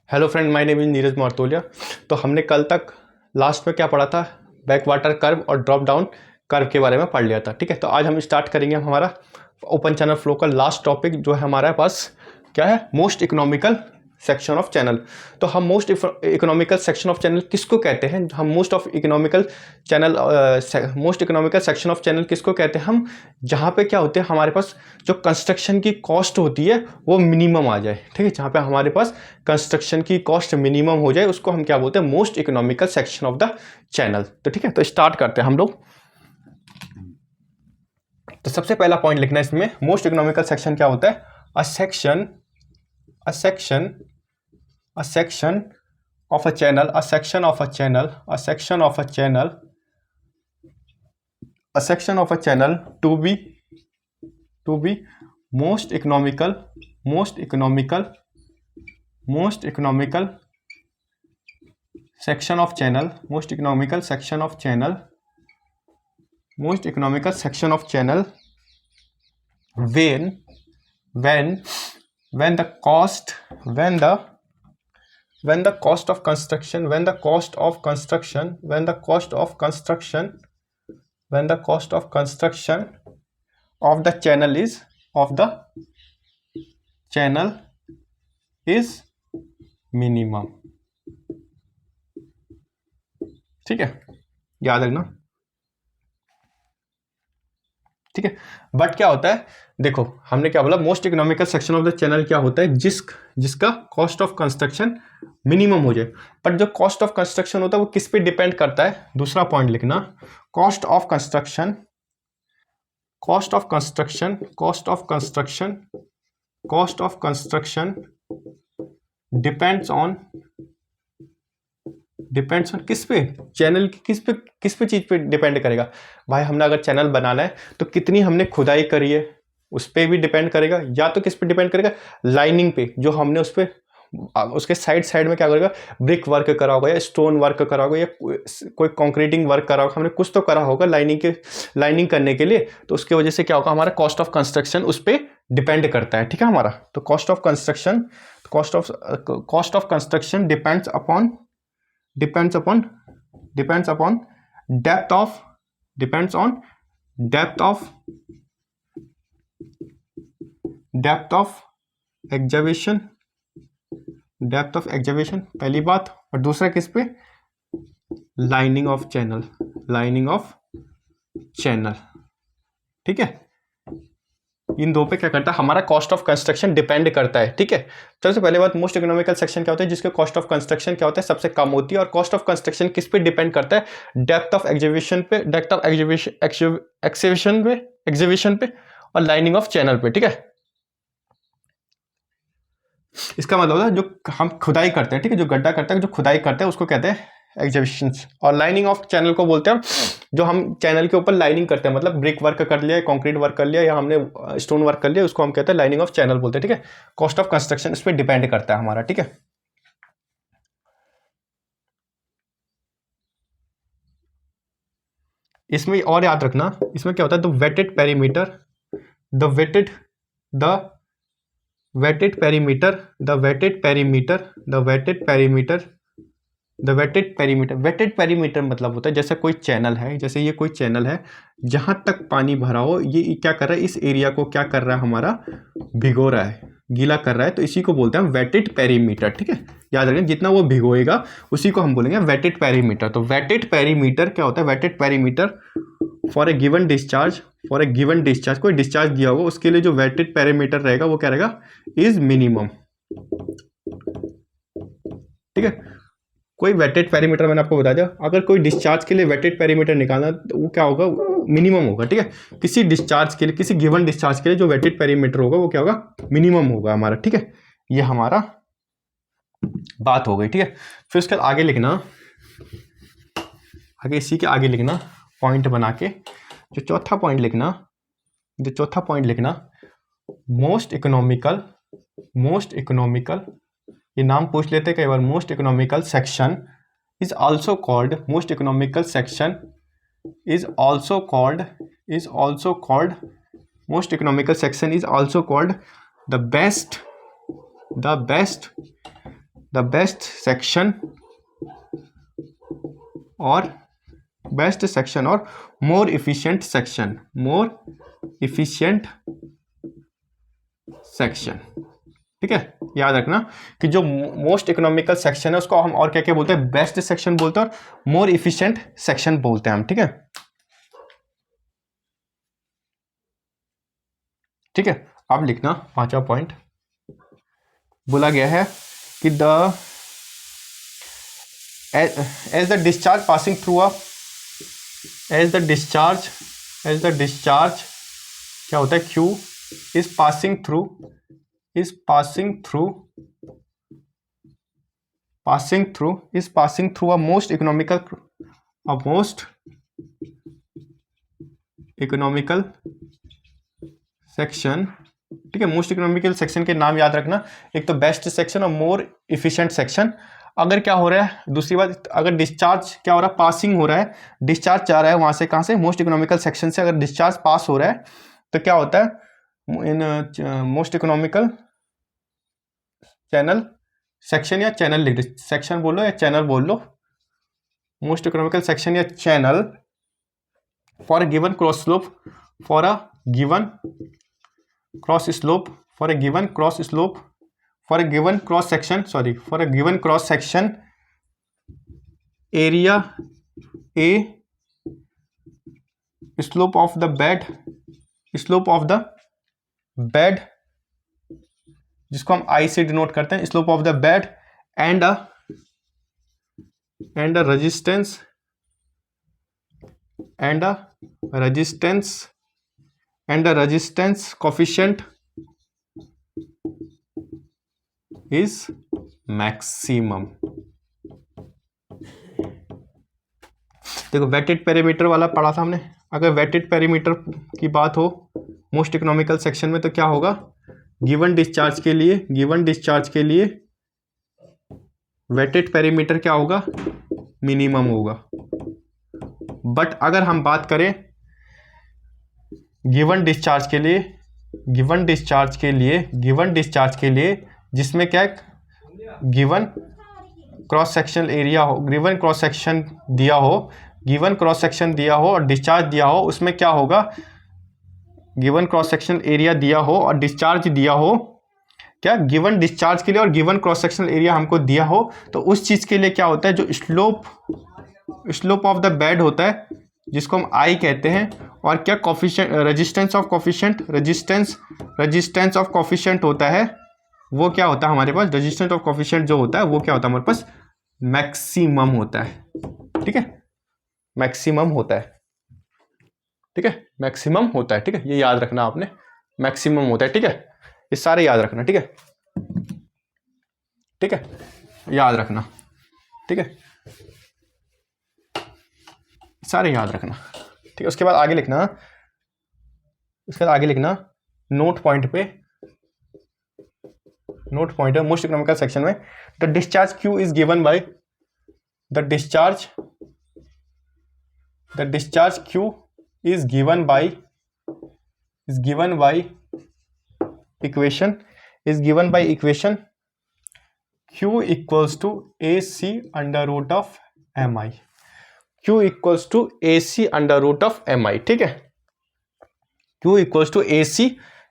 Hello friend, my name is Neeraj Martolia. तो हमने कल तक लास्ट में क्या पढ़ा था? बैक वाटर कर्व और ड्रॉप डाउन कर्व के बारे में पढ़ लिया था। ठीक है, तो आज हम स्टार्ट करेंगे हमारा ओपन चैनल फ्लो का लास्ट टॉपिक, जो है हमारे पास क्या है? Most economical section of channel. तो हम most economical section of channel किसको कहते हैं? हम most economical section of channel किसको कहते हैं? हम जहाँ पे क्या होते हैं, हमारे पास जो कंस्ट्रक्शन की कॉस्ट होती है वो मिनिमम आ जाए। ठीक है, जहाँ पे हमारे पास कंस्ट्रक्शन की कॉस्ट मिनिमम हो जाए उसको हम क्या बोलते हैं? Most economical section of the channel. तो ठीक है, तो स्टार्ट करते हैं हम लोग। तो सबसे पहला पॉइंट लिखना है इसमें, मोस्ट इकोनॉमिकल सेक्शन क्या होता है? A section of a channel, a section of a channel to be most economical section of channel when the cost of construction of the channel is minimum। ठीक है, याद रखना। ठीक है, बट क्या होता है, देखो हमने क्या बोला, most economical section of the channel क्या होता है? जिसका कॉस्ट ऑफ कंस्ट्रक्शन मिनिमम हो जाए। बट जो कॉस्ट ऑफ कंस्ट्रक्शन होता है वो किस पे डिपेंड करता है? दूसरा पॉइंट लिखना, cost of construction depends on किस पे? चैनल की किस पे चीज पे डिपेंड करेगा भाई? हमने अगर चैनल बनाना है तो कितनी हमने खुदाई करी है उस पे भी डिपेंड करेगा, या तो किस पे डिपेंड करेगा? लाइनिंग पे, जो हमने उस पे उसके साइड में क्या करेगा? ब्रिक वर्क करा होगा या स्टोन वर्क करा होगा या कोई कंक्रीटिंग वर्क करा होगा, हमने कुछ तो करा होगा लाइनिंग करने के लिए। तो उसकी वजह से क्या होगा? हमारा कॉस्ट ऑफ कंस्ट्रक्शन उस पे डिपेंड करता है। ठीक है, हमारा तो cost of construction depends upon depth of excavation पहली बात, और दूसरा किस पे? Lining of channel. ठीक है, इन दो पे क्या करता है? हमारा कॉस्ट ऑफ कंस्ट्रक्शन डिपेंड करता है। ठीक है, सबसे पहले बात, मोस्ट इकोनॉमिकल सेक्शन क्या होता है? जिसके कॉस्ट ऑफ कंस्ट्रक्शन क्या होता है? सबसे कम होती है। और कॉस्ट ऑफ कंस्ट्रक्शन किस पे डिपेंड करता है? डेप्थ ऑफ एग्जीबिशन पे और लाइनिंग ऑफ चैनल पे। ठीक है, इसका मतलब है जो हम खुदाई करते हैं, ठीक है, जो गड्ढा करते हैं, जो खुदाई करते हैं उसको कहते हैं एग्जीबिशंस। और लाइनिंग ऑफ चैनल को बोलते हैं जो हम चैनल के ऊपर लाइनिंग करते हैं, मतलब ब्रिक वर्क कर लिया, कंक्रीट वर्क कर लिया, या हमने स्टोन वर्क कर लिया, उसको हम कहते हैं लाइनिंग ऑफ चैनल बोलते हैं। ठीक है, कॉस्ट ऑफ कंस्ट्रक्शन इस पर डिपेंड करता है हमारा। ठीक है, इसमें और याद रखना, इसमें क्या होता है? The wetted perimeter wetted perimeter मतलब होता है, जैसे कोई चैनल है, जैसे ये कोई चैनल है, जहां तक पानी भरा हो, ये क्या कर रहा है? इस एरिया को क्या कर रहा है? हमारा भिगो रहा है, गीला कर रहा है। तो इसी को बोलते हैं वेटेड पेरीमीटर। ठीक है, याद रखें, जितना वो भिगोएगा उसी को हम बोलेंगे वेटेड पेरीमीटर। तो वेटेड पेरीमीटर क्या होता है? Wetted perimeter for a given discharge कोई डिस्चार्ज दिया होगा, उसके लिए जो वेटेड पेरीमीटर रहेगा वो क्या रहेगा? Is minimum. ठीक है, कोई वेटेड पेरीमीटर मैंने आपको बता दिया। अगर कोई डिस्चार्ज के लिए वेटेड पेरीमीटर निकालना तो वो क्या होगा? मिनिमम होगा। ठीक है, किसी डिस्चार्ज के लिए, किसी गिवन डिस्चार्ज के लिए जो वेटेड पेरीमीटर होगा वो क्या होगा? मिनिमम होगा हमारा। ठीक है, ये हमारा बात हो गई। ठीक है, फिर उसके आगे लिखना, इसी के आगे लिखना पॉइंट बना के, जो चौथा पॉइंट लिखना, मोस्ट इकोनॉमिकल, ये नाम पूछ लेते कई बार। Most economical section is also called the the best section और मोर इफिशिएंट सेक्शन। ठीक है, याद रखना कि जो मोस्ट इकोनॉमिकल सेक्शन है उसको हम और क्या क्या बोलते हैं, बेस्ट सेक्शन बोलते हैं और मोर इफिशिएंट सेक्शन बोलते हैं हम। ठीक है, ठीक है। अब लिखना 5वां पॉइंट, बोला गया है कि as the discharge passing through as the discharge क्या होता है, Q is passing through a most economical section. ठीक है, मोस्ट इकोनॉमिकल सेक्शन के नाम याद रखना, एक तो बेस्ट सेक्शन और मोर इफिशिएंट सेक्शन। अगर क्या हो रहा है, दूसरी बात, अगर डिस्चार्ज क्या हो रहा है, पासिंग हो रहा है, डिस्चार्ज जा रहा है वहां से, कहां से, मोस्ट इकोनॉमिकल सेक्शन से अगर डिस्चार्ज पास हो रहा है तो क्या होता है, in most economical channel section या चैनल लिख दे, सेक्शन बोलो या चैनल बोल लो, मोस्ट इकोनॉमिकल सेक्शन या channel for a given cross slope, for a given cross section area A, slope of the bed जिसको हम आई से डिनोट करते हैं, slope of the bed and resistance coefficient is maximum. देखो wetted perimeter वाला पढ़ा था हमने, अगर वेटेड पेरीमीटर की बात हो मोस्ट इकोनॉमिकल सेक्शन में तो क्या होगा, गिवन डिस्चार्ज के लिए वेटेड पेरीमीटर क्या होगा, मिनिमम होगा। बट अगर हम बात करें गिवन डिस्चार्ज के लिए जिसमें क्या गिवन क्रॉस सेक्शन एरिया हो, गिवन क्रॉस सेक्शन दिया हो और डिस्चार्ज दिया हो, उसमें क्या होगा, गिवन क्रॉस सेक्शन एरिया दिया हो और डिस्चार्ज दिया हो, क्या गिवन डिस्चार्ज के लिए और गिवन क्रॉस सेक्शनल एरिया हमको दिया हो, तो उस चीज के लिए क्या होता है, जो स्लोप ऑफ द बेड होता है जिसको हम आई कहते हैं, और क्या कोफिशिएंट, रेजिस्टेंस ऑफ कोफिशिएंट होता है, वो क्या होता है हमारे पास, रेजिस्टेंस ऑफ कोफिशिएंट जो होता है वो क्या होता है हमारे पास, मैक्सिमम होता है। ठीक है, मैक्सिमम होता है। ठीक है, मैक्सिमम होता है। ठीक है, ये याद रखना आपने, मैक्सिमम होता है। ठीक है, ये सारे याद रखना। ठीक है, ठीक है, याद रखना। ठीक है, सारे याद रखना। ठीक है, उसके बाद आगे लिखना नोट पॉइंट पे मोस्ट इकोनॉमिकल सेक्शन में the discharge Q is given by the discharge Q is given by equation q equals to ac under root of mi। ठीक है, q equals to ac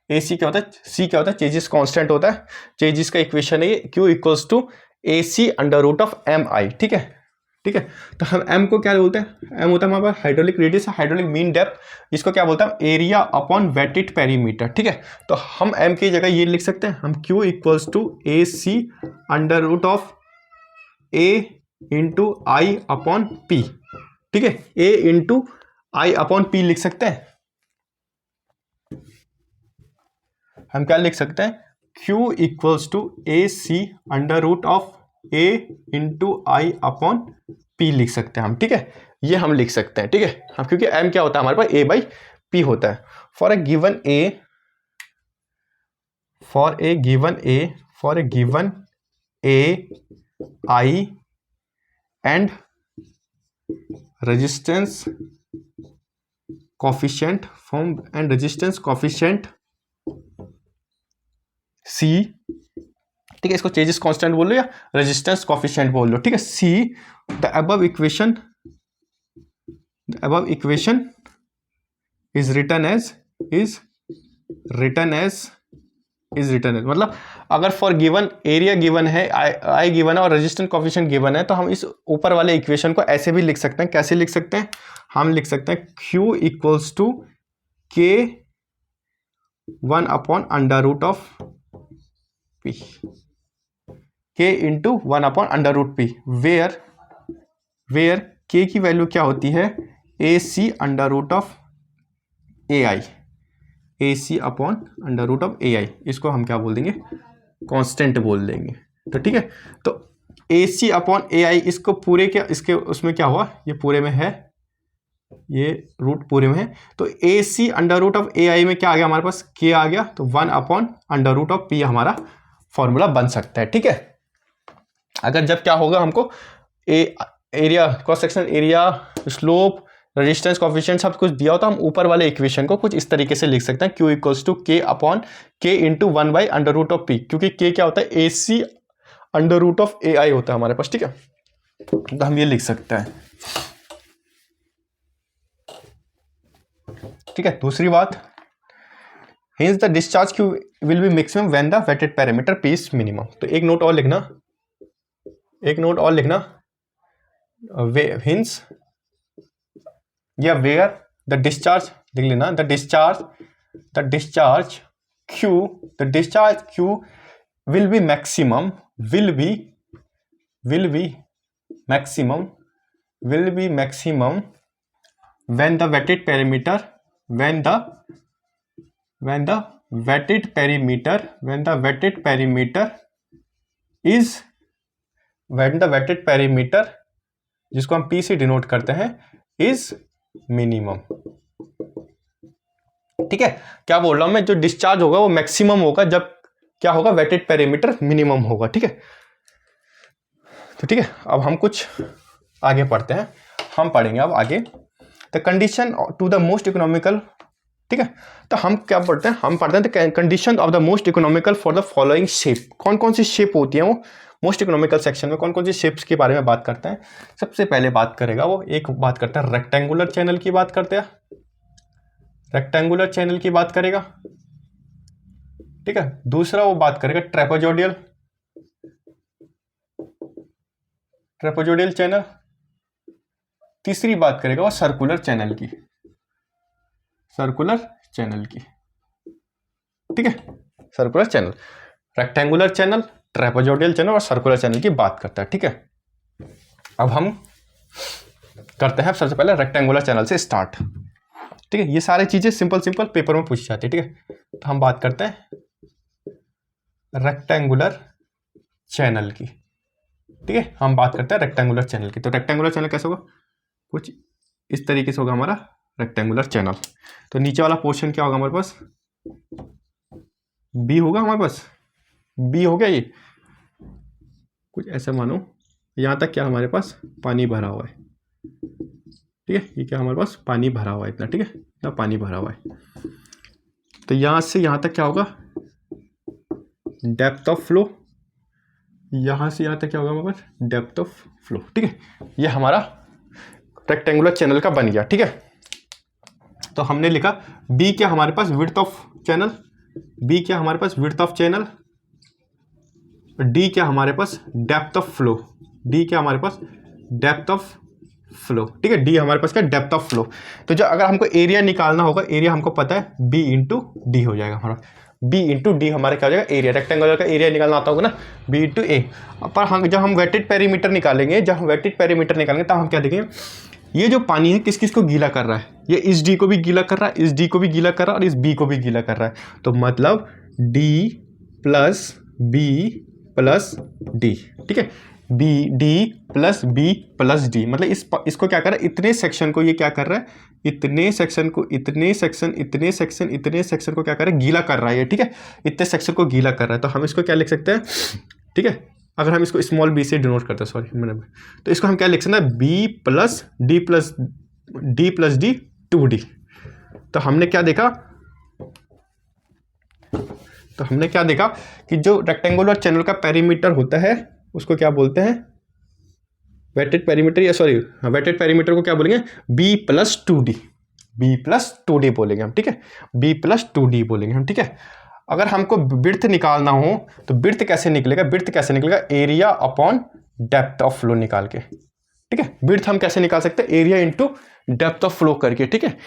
क्या होता है, c क्या होता है, चेजिस कांस्टेंट होता है, चेजिस का इक्वेशन है ये, q equals to ac under root of mi। ठीक है, ठीक है, तो हम m को क्या बोलते हैं, m होता है हमारे पास hydraulic radius, hydraulic mean depth, इसको क्या बोलते हैं, एरिया अपॉन वेटेड पेरीमीटर। ठीक है, तो हम m की जगह ये लिख सकते हैं, हम q equals to A C under root of a into I upon P. ठीक है, a into I upon P लिख सकते हैं। हम क्या लिख सकते हैं, q equals to A C under root of a into I upon p लिख सकते हैं हम। ठीक है, ये हम लिख सकते हैं। ठीक है, हम क्योंकि m क्या होता है हमारे पास a बाई p होता है। For a given a I and resistance coefficient c। ठीक है, इसको चेंजेस कांस्टेंट बोल लो या रेजिस्टेंस कोफिशिएंट बोल लो, ठीक है। See the above equation is written as मतलब अगर फॉर गिवन एरिया गिवन है, आई गिवन है और रेजिस्टेंस कोफिशिएंट गिवन है, तो हम इस ऊपर वाले इक्वेशन को ऐसे भी लिख सकते हैं। कैसे लिख सकते हैं? हम लिख सकते हैं Q equals to K 1 upon under root of P, K into 1 upon under root P, where K की वैल्यू क्या होती है? AC under root of AI, AC upon under root of AI, इसको हम क्या बोल देंगे? कांस्टेंट बोल देंगे। तो ठीक है, तो AC अपॉन AI, इसको पूरे क्या, इसके उसमें क्या हुआ, ये पूरे में है, ये रूट पूरे में है, तो AC under root of AI में क्या आ गया हमारे पास? K आ गया, तो 1 upon under root of P हमारा फॉर्मूला बन सकता है। ठीक है, अगर जब क्या होगा, हमको area, cross section area, slope, resistance coefficient सब कुछ दिया हो, तो हम ऊपर वाले इक्वेशन को कुछ इस तरीके से लिख सकते हैं, Q equals to K upon K into 1 by under root of P, क्योंकि K क्या होता है? AC under root of AI होता है हमारे पास। ठीक है, तो हम ये लिख सकते हैं। ठीक है, दूसरी बात, hence the discharge Q will be maximum when the wetted parameter P is minimum। तो एक नोट और लिखना, hence या where the discharge लिख लेना, the discharge Q will be maximum when the wetted parameter जिसको हम P से डिनोट करते हैं इज मिनिमम। ठीक है, क्या बोल रहा हूं मैं? जो डिस्चार्ज होगा वो मैक्सिमम होगा जब क्या होगा? वेटेड पैरामीटर मिनिमम होगा। ठीक है, तो ठीक है, अब हम कुछ आगे पढ़ते हैं। हम पढ़ेंगे अब आगे the condition to the most economical. ठीक है, तो हम क्या पढ़ते हैं? हम पढ़ते हैं condition of the most economical for the following shape. कौन कौन सी शेप होती है वो मोस्ट इकोनॉमिकल सेक्शन में? कौन कौन सी शेप्स के बारे में बात करते हैं? सबसे पहले बात करेगा वो, एक बात करता है रेक्टेंगुलर चैनल की बात करते हैं, रेक्टेंगुलर चैनल की बात करेगा। ठीक है, दूसरा वो बात करेगा ट्रेपेजोइडल चैनल। तीसरी बात करेगा वो सर्कुलर चैनल की। ठीक है, circular channel, rectangular channel, trapezoidal channel और सर्कुलर चैनल की बात करता है। ठीक है, अब हम करते हैं सबसे पहले रेक्टेंगुलर चैनल से स्टार्ट। ठीक है, ये सारी चीजें सिंपल पेपर में पूछी जाती है। ठीक है, तो हम बात करते हैं रेक्टेंगुलर चैनल की। ठीक है, हम बात करते हैं रेक्टेंगुलर चैनल की। तो रेक्टेंगुलर चैनल कैसे होगा? कुछ इस तरीके से होगा हमारा रेक्टेंगुलर चैनल। तो नीचे वाला पोर्शन क्या होगा हमारे पास? बी होगा हमारे पास, बी हो गया। ये कुछ ऐसा मानो, यहां तक क्या हमारे पास पानी भरा हुआ है। ठीक है, ये क्या हमारे पास पानी भरा हुआ है इतना। ठीक है, इतना पानी भरा हुआ है। तो यहां से यहां तक क्या होगा? Depth of flow. यहां से यहां तक क्या होगा हमारे पास? Depth of flow. ठीक है, ये हमारा रेक्टेंगुलर चैनल का बन गया। ठीक है, तो हमने लिखा बी क्या हमारे पास? Width of channel. बी क्या हमारे पास? Width of channel. डी क्या हमारे पास? Depth of flow. डी क्या हमारे पास? Depth of flow. ठीक है, डी हमारे पास क्या? Depth of flow. तो जो अगर हमको एरिया निकालना होगा, एरिया हमको पता है बी इंटू डी हो जाएगा हमारा। बी इंटू डी हमारा क्या हो जाएगा? एरिया। रेक्टेंगुलर का एरिया निकालना आता होगा ना, बी इंटू ए। पर हम जब हम वेटेड पेरीमीटर निकालेंगे, तब हम क्या देखेंगे? ये जो पानी है किस किस को गीला कर रहा है? ये इस डी को भी गीला कर रहा है, इस डी को भी गीला कर रहा है और इस बी को भी गीला कर रहा है। तो मतलब D plus B plus D. ठीक है, B D plus B plus D, मतलब इसको क्या कर रहा है? इतने सेक्शन को ये क्या कर रहा है? इतने सेक्शन को को क्या कर रहा है? गीला कर रहा है ये। ठीक है, इतने सेक्शन को गीला कर रहा है। तो हम इसको क्या लिख सकते हैं? ठीक है, अगर हम इसको स्मॉल बी से डिनोट करते हैं, सॉरी मैंने, तो इसको हम क्या लिख सकते हैं? B plus D 2D। तो हमने क्या देखा? तो हमने क्या देखा कि जो रेक्टेंगुलर चैनल का पेरीमीटर होता है उसको क्या बोलते हैं, वेटेड पेरीमीटर, या सॉरी वेटेड पेरीमीटर को क्या बोलेंगे, B+2D, B+2D बोलेंगे हम, ठीक है, B+2D बोलेंगे हम, ठीक है। अगर हमको विड्थ निकालना हो तो विड्थ कैसे निकलेगा, विड्थ कैसे निकलेगा, area upon depth of flow निकाल के, ठीक है। विड्थ हम कैसे निकाल सकते हैं, area into depth of flow करके, ठीक है।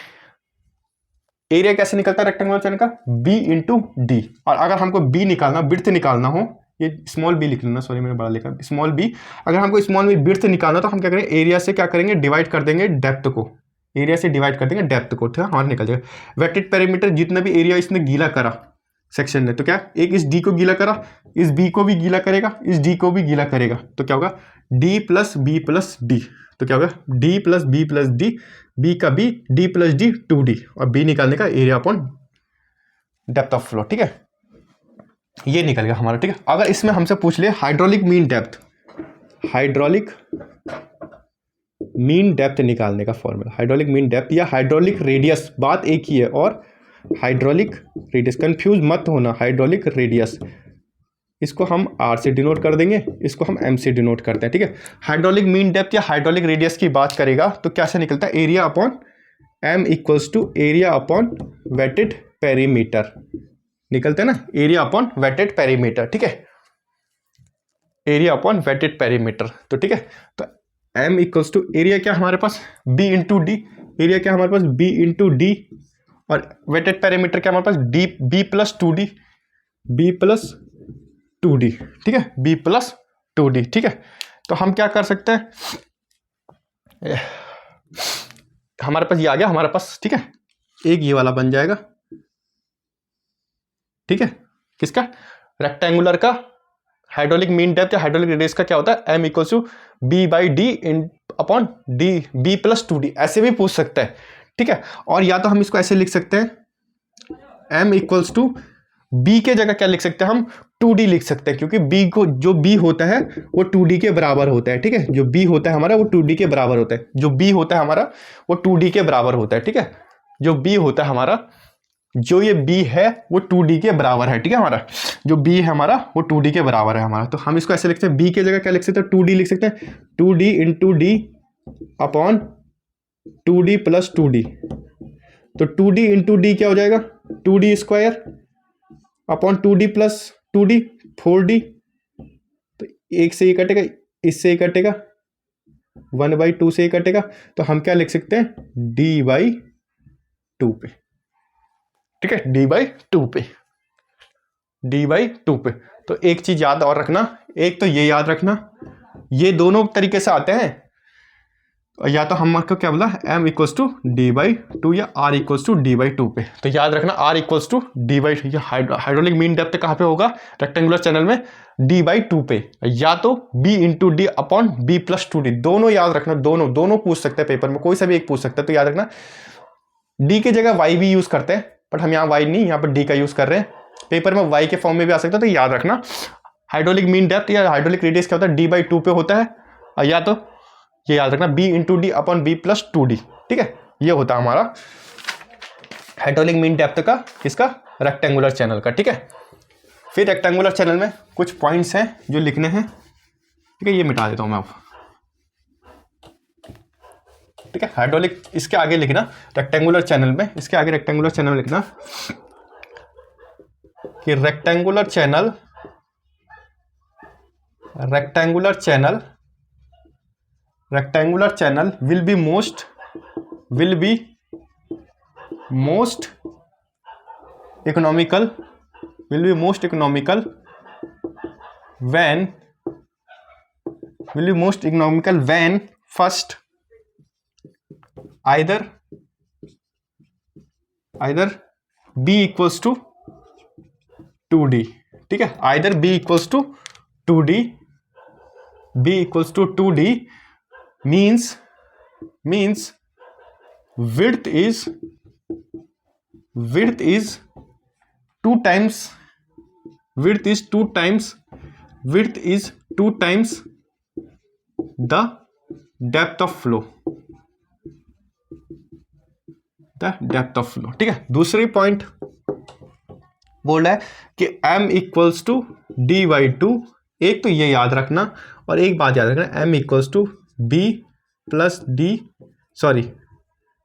एरिया कैसे निकलता है रेक्टेंगुलर चैनल का, B इंटू डी। और अगर हमको B निकालना, विड्थ निकालना हो, ये स्मॉल b लिख लेना, सॉरी मैंने बड़ा लिखा, स्मॉल b। अगर हमको स्मॉल b विड्थ निकालना तो हम क्या करेंगे, एरिया से क्या करेंगे, डिवाइड कर देंगे डेप्थ को, एरिया से डिवाइड कर देंगे डेप्थ को, ठीक है, हमारा निकल जाएगा। वेटेड पेरीमीटर जितना भी एरिया इसने गीला करा सेक्शन ने, तो क्या एक इस d को गीला करा, इस b को भी गीला करेगा, इस d को भी गीला करेगा, तो क्या होगा d+b+d, तो क्या होगा d+b+d, b का b, d+d 2d, और b निकालने का area upon depth of flow, ठीक है, ये निकल गया हमारा, ठीक है। अगर इसमें हमसे पूछ ले hydraulic mean depth, hydraulic mean depth निकालने का फॉर्मूला, हाइड्रोलिक मीन डेप्थ या हाइड्रोलिक रेडियस, बात एक ही है, और हाइड्रोलिक रेडियस, कंफ्यूज मत होना, हाइड्रोलिक रेडियस, इसको हम r से डिनोट कर देंगे, इसको हम m से डिनोट करते हैं, ठीक है। हाइड्रोलिक मीन डेप्थ या हाइड्रोलिक रेडियस की बात करेगा तो कैसे निकलता है, area upon m equals to area upon weighted perimeter निकलते हैं ना, एरिया अपॉन वेटेड पेरीमीटर, ठीक है, एरिया अपॉन वेटेड पेरीमीटर, तो ठीक है। तो m इक्वल्स टू एरिया क्या हमारे पास, b इंटू डी, एरिया क्या हमारे पास b इंटू डी, और वेटेड पेरीमीटर क्या हमारे पास B+2D, B+2D, ठीक है, B+2D, ठीक है। तो हम क्या कर सकते हैं, हमारे पास ये आ गया हमारे पास, ठीक है, एक ये वाला बन जाएगा, ठीक है, किसका, रेक्टेंगुलर का हाइड्रोलिक मीन डेप्थ या हाइड्रोलिक रेडियस का क्या होता है, m equals to B/D upon D, B+2D, ऐसे भी पूछ सकता है, ठीक है। और या तो हम इसको ऐसे लिख सकते हैं, m इक्वल्स टू b के जगह क्या लिख सकते हैं हम, 2d लिख सकते हैं, क्योंकि b को जो b होता है वो 2d के बराबर होता है, ठीक है, जो b होता है हमारा वो 2d के बराबर होता है, जो b होता है हमारा वो 2d के बराबर होता है, ठीक है, जो b होता है हमारा, जो ये b है वो 2d के बराबर है, ठीक है, हमारा जो b है हमारा वो 2d के बराबर है हमारा। तो हम इसको ऐसे लिखते हैं, b के जगह क्या लिख सकते हैं, 2d लिख सकते हैं, 2d into D upon 2d+2d, तो 2d इंटू डी क्या हो जाएगा, 2d square upon 2d+2d 4d, तो एक से ही कटेगा, इससे ही कटेगा, 1/2 से ही कटेगा, तो हम क्या लिख सकते हैं, d/2 पे, ठीक है, d/2 पे, d/2 पे। तो एक चीज याद और रखना, एक तो ये याद रखना, ये दोनों तरीके से आते हैं, या तो हमको क्या बोला, m इक्वल्स टू d/2 या r इक्वल्स टू d/2 पे, तो याद रखना r equals to d/2, hydraulic mean depth कहाँ पे होगा, रेक्टेंगुलर चैनल में d/2 पे, या तो b into D upon B+2D, दोनों याद रखना, दोनों पूछ सकते हैं पेपर में, कोई सा भी एक पूछ सकता है, तो याद रखना d की जगह y भी यूज करते हैं, बट हम यहाँ y नहीं, यहाँ पर d का यूज कर रहे हैं, पेपर में y के फॉर्म में भी आ सकता है, तो याद रखना हाइड्रोलिक मीन डेप्थ या हाइड्रोलिक रेडियस क्या होता है, d/2 पे होता है, या तो ये याद रखना b into D upon B+2D, ठीक है, ये होता है हमारा हाइड्रोलिक मीन डेप्थ का, किसका, रेक्टेंगुलर चैनल का, ठीक है। फिर रेक्टेंगुलर चैनल में कुछ पॉइंट्स हैं जो लिखने हैं, ठीक है, ये मिटा देता हूं मैं अब, ठीक है। हाइड्रोलिक इसके आगे लिखना रेक्टेंगुलर चैनल में, इसके आगे रेक्टेंगुलर चैनल में लिखना कि rectangular channel will be most economical when first either b equals to 2d, ठीक है, either b equals to 2d means width is 2 times the depth of flow, ठीक है। दूसरी पॉइंट बोल रहा है कि m इक्वल्स टू d/2, एक तो ये याद रखना और एक बात याद रखना, m equals to b plus D, sorry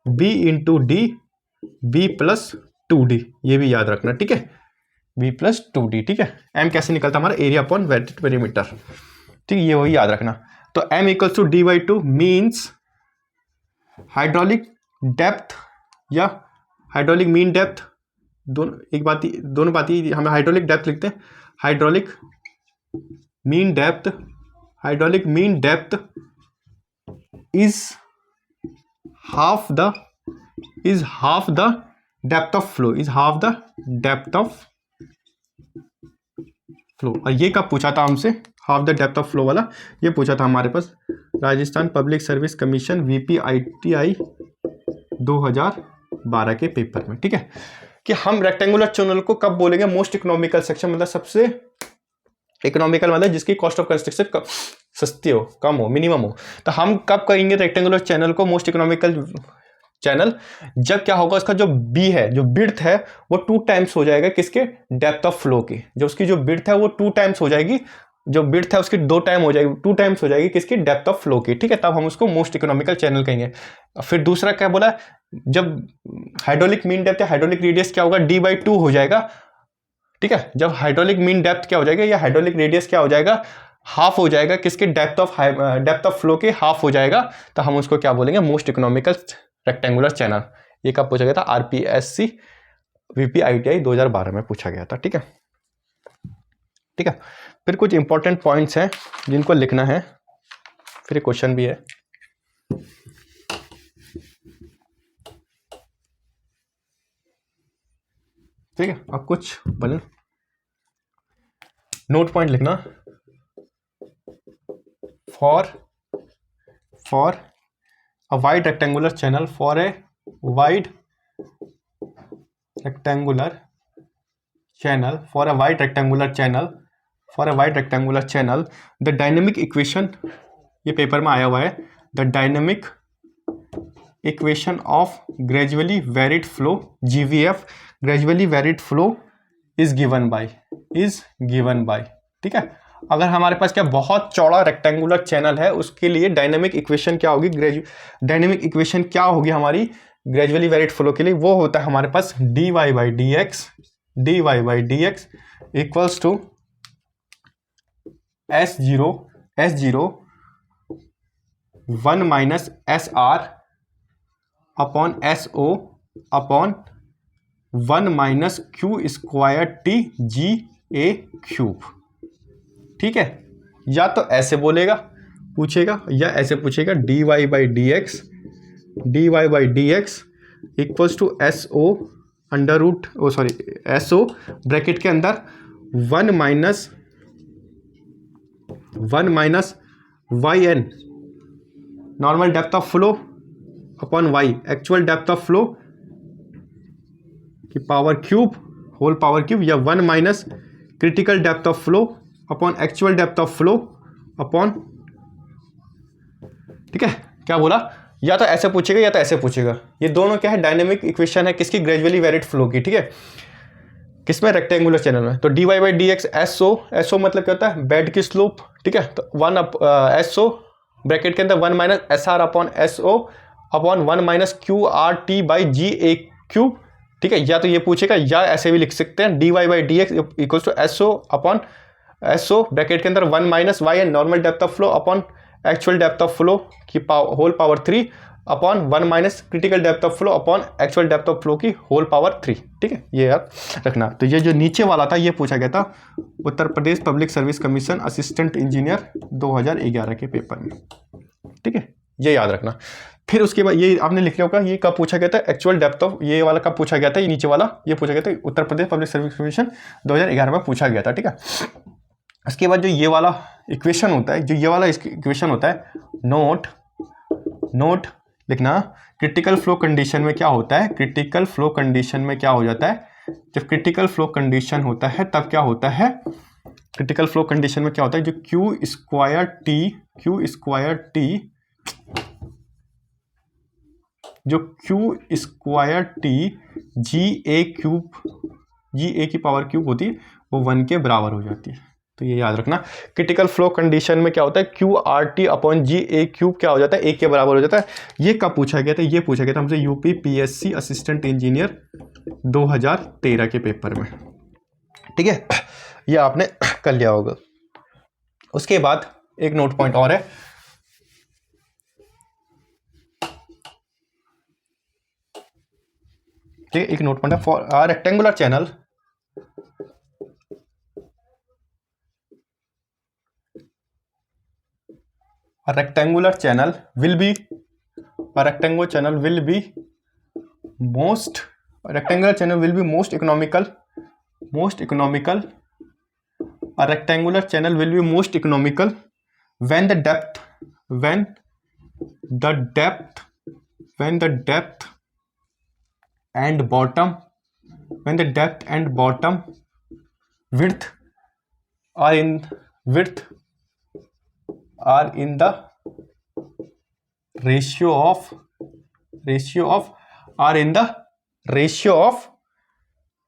b into D, b plus 2d, ये भी याद रखना, ठीक है, b प्लस 2d, ठीक है। m कैसे निकलता है हमारा, एरिया अपॉन वेटेड पेरीमीटर, ठीक है, ये वही याद रखना। तो m equals to d/2 means hydraulic depth या हाइड्रोलिक मीन डेप्थ, दोनों बात ही हम हाइड्रोलिक डेप्थ लिखते हैं, hydraulic mean depth, hydraulic mean depth is half the depth of flow, is half the depth of flow. और ये कब पूछा था हमसे, half the depth of flow वाला, ये पूछा था हमारे पास Rajasthan public service commission VPITI 2012 के पेपर में, ठीक है, कि हम रेक्टेंगुलर चैनल को कब बोलेंगे, मोस्ट इकोनॉमिकल सेक्शन, मतलब सबसे इकोनॉमिकल, मतलब जिसकी कॉस्ट ऑफ कंस्ट्रक्शन सस्ती हो, कम हो, मिनिमम हो। तो हम कब कहेंगे रेक्टेंगुलर चैनल को मोस्ट इकोनॉमिकल चैनल, जब क्या होगा, उसका जो बी है, जो बिड्थ है, वो 2 टाइम्स हो जाएगा किसके, डेप्थ ऑफ फ्लो की, जो उसकी जो बिड्थ है वो 2 टाइम्स हो जाएगी, जो बिड्थ है उसकी 2 टाइम्स हो जाएगी किसकी, डेप्थ ऑफ फ्लो की, ठीक है, तब हम उसको मोस्ट इकोनॉमिकल चैनल कहेंगे। फिर दूसरा क्या बोला, जब हाइड्रोलिक मीन डेप्थ या हाइड्रोलिक रेडियस क्या होगा, d/2 हो जाएगा, ठीक है, जब हाइड्रोलिक मीन डेप्थ क्या हो जाएगा या हाइड्रोलिक रेडियस क्या हो जाएगा, हाफ हो जाएगा किसके, डेप्थ ऑफ फ्लो के हाफ हो जाएगा, तो हम उसको क्या बोलेंगे, मोस्ट इकोनॉमिकल रेक्टेंगुलर चैनल। ये कब पूछा गया था, RPSC VPITI 2012 में पूछा गया था, ठीक है, ठीक है। फिर कुछ इंपॉर्टेंट पॉइंट्स हैं जिनको लिखना है, फिर क्वेश्चन भी है, ठीक है। अब कुछ बोले नोट पॉइंट लिखना, for a wide rectangular channel, for a wide rectangular channel, the dynamic equation, ये पेपर में आया हुआ है, the dynamic equation of gradually varied flow, GVF, gradually varied flow is given by, ठीक है। अगर हमारे पास क्या बहुत चौड़ा रेक्टेंगुलर चैनल है, उसके लिए डायनेमिक इक्वेशन क्या होगी, डायनेमिक इक्वेशन क्या होगी हमारी ग्रेजुअली वेरिड फ्लो के लिए, वो होता है हमारे पास dy/dx equals to S0 1 minus SR upon SO upon 1 minus Q² TGA³, ठीक है। या तो ऐसे बोलेगा पूछेगा या ऐसे पूछेगा, dy/dx equals to SO bracket के अंदर 1 minus YN normal depth of flow upon Y actual depth of flow की power cube, whole power cube, या 1 minus critical depth of flow upon actual depth of flow upon, ठीक है। क्या बोला, या तो ऐसे पूछेगा या तो ऐसे पूछेगा। ये दोनों क्या है, डायनेमिक इक्वेशन है किसकी, ग्रेजुअली वेरिड फ्लो की, ठीक है, किसमें, रेक्टेंगुलर चैनल में। तो dy/dx SO मतलब क्या होता है, बेड की स्लोप, ठीक है, तो 1 SO ब्रैकेट के अंदर 1 minus SR upon SO upon 1 minus QRT/GA³, ठीक है। या तो ये पूछेगा या ऐसे भी लिख सकते हैं, dy/dx equals to SO upon SO bracket के अंदर 1 minus YN normal depth of flow upon actual depth of flow की whole power 3 upon 1 minus critical depth of flow upon actual depth of flow की whole power 3, ठीक है, ये याद रखना। तो ये जो नीचे वाला था ये पूछा गया था Uttar Pradesh public service commission assistant engineer 2011 के पेपर में, ठीक है, ये याद रखना। फिर उसके बाद ये आपने लिख लिया होगा, ये कब पूछा गया था, एक्चुअल डेप्थ ऑफ, ये वाला कब पूछा गया था, ये नीचे वाला ये पूछा गया था Uttar Pradesh public service commission 2011 में पूछा गया था, ठीक है। उसके बाद जो ये वाला इक्वेशन होता है, जो ये वाला इक्वेशन होता है, नोट लिखना, क्रिटिकल फ्लो कंडीशन में क्या होता है, क्रिटिकल फ्लो कंडीशन में क्या हो जाता है, जब क्रिटिकल फ्लो कंडीशन होता है तब क्या होता है, क्रिटिकल फ्लो कंडीशन में क्या होता है, जो Q² TGA³ जी ए की पावर क्यूब होती है वो 1 के बराबर हो जाती है। तो ये याद रखना। क्रिटिकल फ्लो कंडीशन में क्या होता है, क्यू आर टी अपॉन जी ए क्यूब क्या हो जाता है, 1 के बराबर हो जाता है। ये कब पूछा गया था, ये पूछा गया था हमसे यूपी पीएससी असिस्टेंट इंजीनियर 2013 के पेपर में, ठीक है। ये आपने कर लिया होगा। उसके बाद एक नोट पॉइंट और है, ठीक है, एक नोट पॉइंट है, for rectangular channel rectangular channel will be most economical a rectangular channel will be most economical when the depth and bottom width are in the ratio of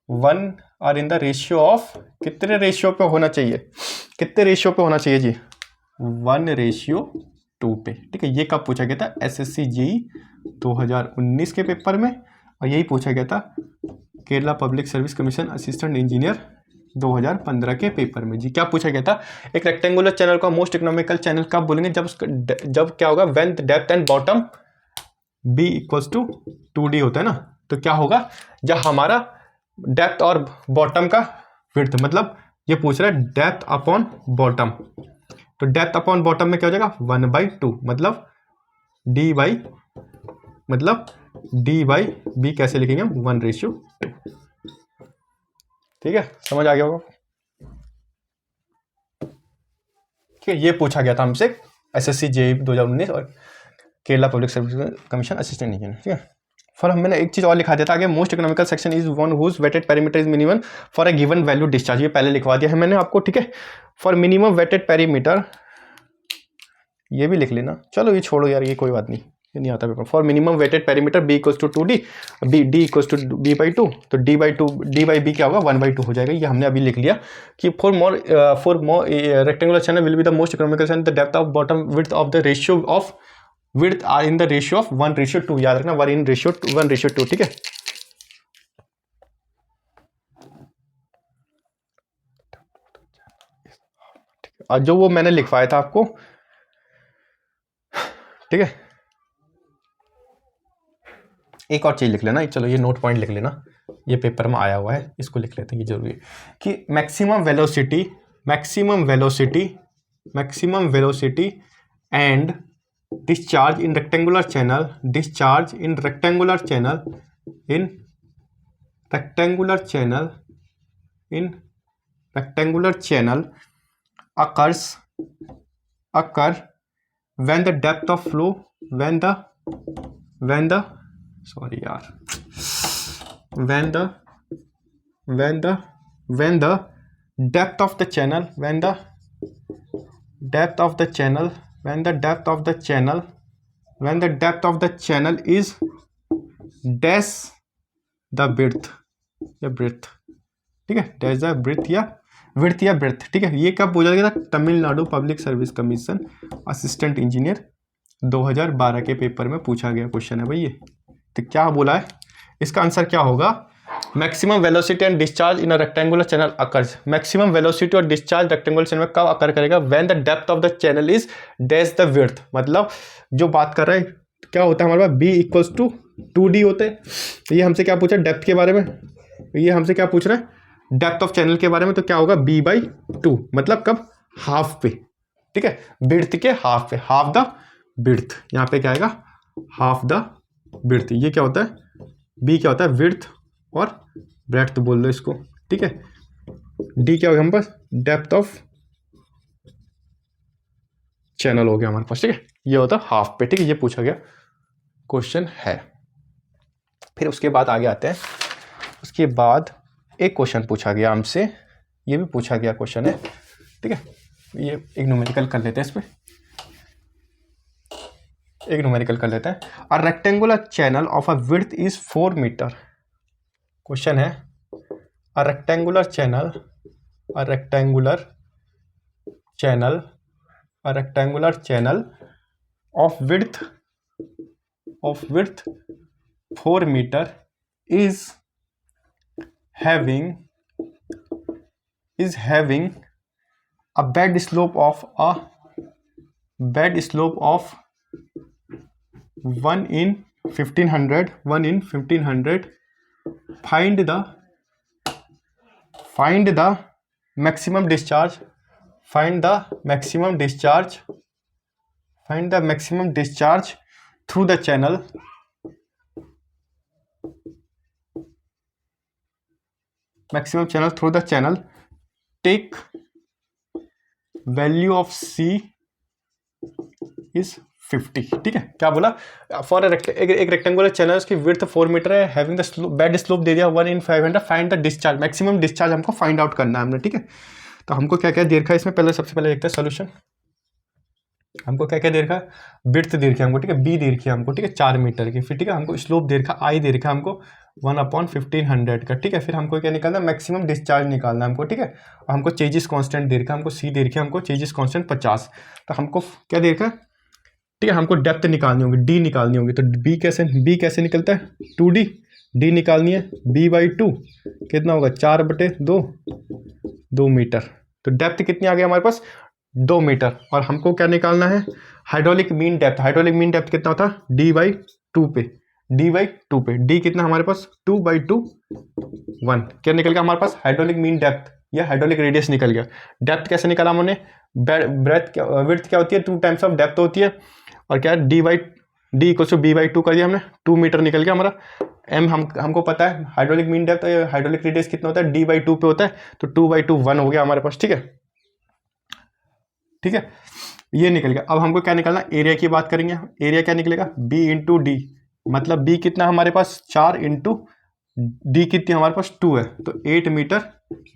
1 और इन the ratio of कितने ratio पे होना चाहिए, कितने ratio पे होना चाहिए जी, 1:2 पे, ठीक है। ये कब पूछा गया था, एसएससी जेईई 2019 के पेपर में, और यही पूछा गया था Kerala public service commission assistant engineer 2015 के पेपर में जी। क्या पूछा गया था, एक रेक्टेंगुलर चैनल का मोस्ट इकोनॉमिकल चैनल कब बोलेंगे, जब क्या होगा, when the depth and bottom b equals to 2d होता है ना। तो क्या होगा, जब हमारा डेप्थ और बॉटम का विड्थ, मतलब ये पूछ रहा है डेप्थ अपॉन बॉटम, तो डेप्थ अपॉन बॉटम में क्या हो जाएगा 1/2, मतलब d बाई बी कैसे लिखेंगे हम, 1:2, ठीक है, समझ आ गया होगा। ठीक है, ये पूछा गया था हमसे एसएससी जेईई 2019 और Kerala public service commission assistant engineer, ठीक है। फिर मैंने एक चीज और लिखा दिया था आगे, most economical section is one whose wetted perimeter is minimum for a given value discharge, ये पहले लिखवा दिया है मैंने आपको, ठीक है। फॉर मिनिमम वेटेड पेरीमीटर, ये भी लिख लेना, चलो ये छोड़ो यार, ये कोई बात नहीं, ये नहीं आता paper. For minimum wetted perimeter b equals to 2d, D equals to b/2, तो d बाई बी क्या होगा 1/2 हो जाएगा। ये हमने अभी लिख लिया कि for more rectangular channel will be the most economical channel, the depth of bottom width of the ratio of width are in the ratio of 1:2, याद रखना 1:2, ठीक है। और जो वो मैंने लिखवाया था आपको, ठीक है, एक और चीज लिख लेना, चलो ये नोट पॉइंट लिख लेना, ये पेपर में आया हुआ है, इसको लिख लेते हैं, ये जरूरी है कि maximum velocity and discharge in rectangular channel occur when the depth of flow when the depth of the channel is dash the width या breadth, ठीक है, dash the width या breadth, ठीक है। ये कब पूछा गया था, Tamil Nadu public service commission assistant engineer 2012 के पेपर में पूछा गया क्वेश्चन है भाई ये। तो क्या बोला है, इसका आंसर क्या होगा, maximum velocity and discharge in a rectangular channel occurs, maximum velocity और डिस्चार्ज रेक्टेंगुलर चैनल में कब अकर करेगा, when the depth of the channel is dash the width, मतलब जो बात कर रहा है क्या होता है हमारे पास b इक्वल्स टू 2d होते हैं। तो ये हमसे क्या पूछा डेप्थ के बारे में, ये हमसे क्या पूछ रहा है डेप्थ ऑफ चैनल के बारे में, तो क्या होगा b/2, मतलब कब, हाफ पे, ठीक है, विड्थ के हाफ पे, हाफ द विड्थ, यहाँ पे क्या आएगा हाफ द विड्थ। ये क्या होता है, b क्या होता है विड्थ और ब्रेड्थ बोल लो इसको, ठीक है। d क्या हो गया हमारे पास, डेप्थ ऑफ चैनल हो गया हमारे पास, ठीक है। ये होता है हाफ पे, ठीक है, ये पूछा गया क्वेश्चन है। फिर उसके बाद आगे आते हैं, उसके बाद एक क्वेश्चन पूछा गया हमसे, ये भी पूछा गया क्वेश्चन है, ठीक है। ये एक न्यूमेरिकल कर लेते हैं, इस पे एक न्यूमेरिकल कर लेते हैं। A rectangular channel of a width is 4 metre, question है a rectangular channel a rectangular channel of width 4 meter is having a bed slope of 1 in 1500. Find the maximum discharge through the channel take value of C is 50। ठीक है, क्या बोला, for एक rectangular channel उसकी width 4 metre है, having the bed slope दे दिया 1 in 500, find the discharge, maximum discharge हमको find out करना है हमने। ठीक है, तो हमको क्या क्या दे रखा है इसमें, पहले सबसे पहले देखते हैं सोल्यूशन। हमको क्या क्या दे रखा है, विड्थ दे रखी है हमको, ठीक है, बी दे रखी है हमको, ठीक है 4 मीटर की, फिर ठीक है हमको स्लोप दे रखा आई दे रखा है हमको 1/1500 का। ठीक है, फिर हमको क्या निकालना है, मैक्सिमम डिस्चार्ज निकालना है हमको। ठीक है, और हमको चेजिस कांस्टेंट दे रखा है हमको, सी दे रखी है हमको चेजिस कांस्टेंट 50। तो हमको क्या दे रखा है, ठीक है, हमको डेप्थ निकालनी होगी, डी निकालनी होगी। तो बी कैसे निकलता है, 2D, डी निकालनी है b/2 कितना होगा 4/2 मीटर। तो डेप्थ कितनी आ गई हमारे पास 2 मीटर। और हमको क्या निकालना है, हाइड्रोलिक मीन डेप्थ कितना होता है d/2 पे, डी कितना हमारे पास 2/2 1, क्या निकल गया हमारे पास हाइड्रोलिक मीन डेप्थ या हाइड्रोलिक रेडियस निकल गया। डेप्थ कैसे निकाला हमने, विड्थ क्या होती है 2 टाइम्स ऑफ डेप्थ होती है, और क्या डी इक्वल टू b/2 कर दिया हमने, 2 मीटर निकल गया हमारा। एम हमको पता है hydraulic mean depth hydraulic radius कितना होता है d/2 पे होता है, तो 2/2 1 हो गया हमारे पास। ठीक है, ये निकल गया। अब हमको क्या निकालना, एरिया की बात करेंगे। एरिया क्या निकलेगा, b इंटू डी, मतलब b कितना हमारे पास 4 इंटू डी कितनी हमारे पास 2 है, तो 8 मीटर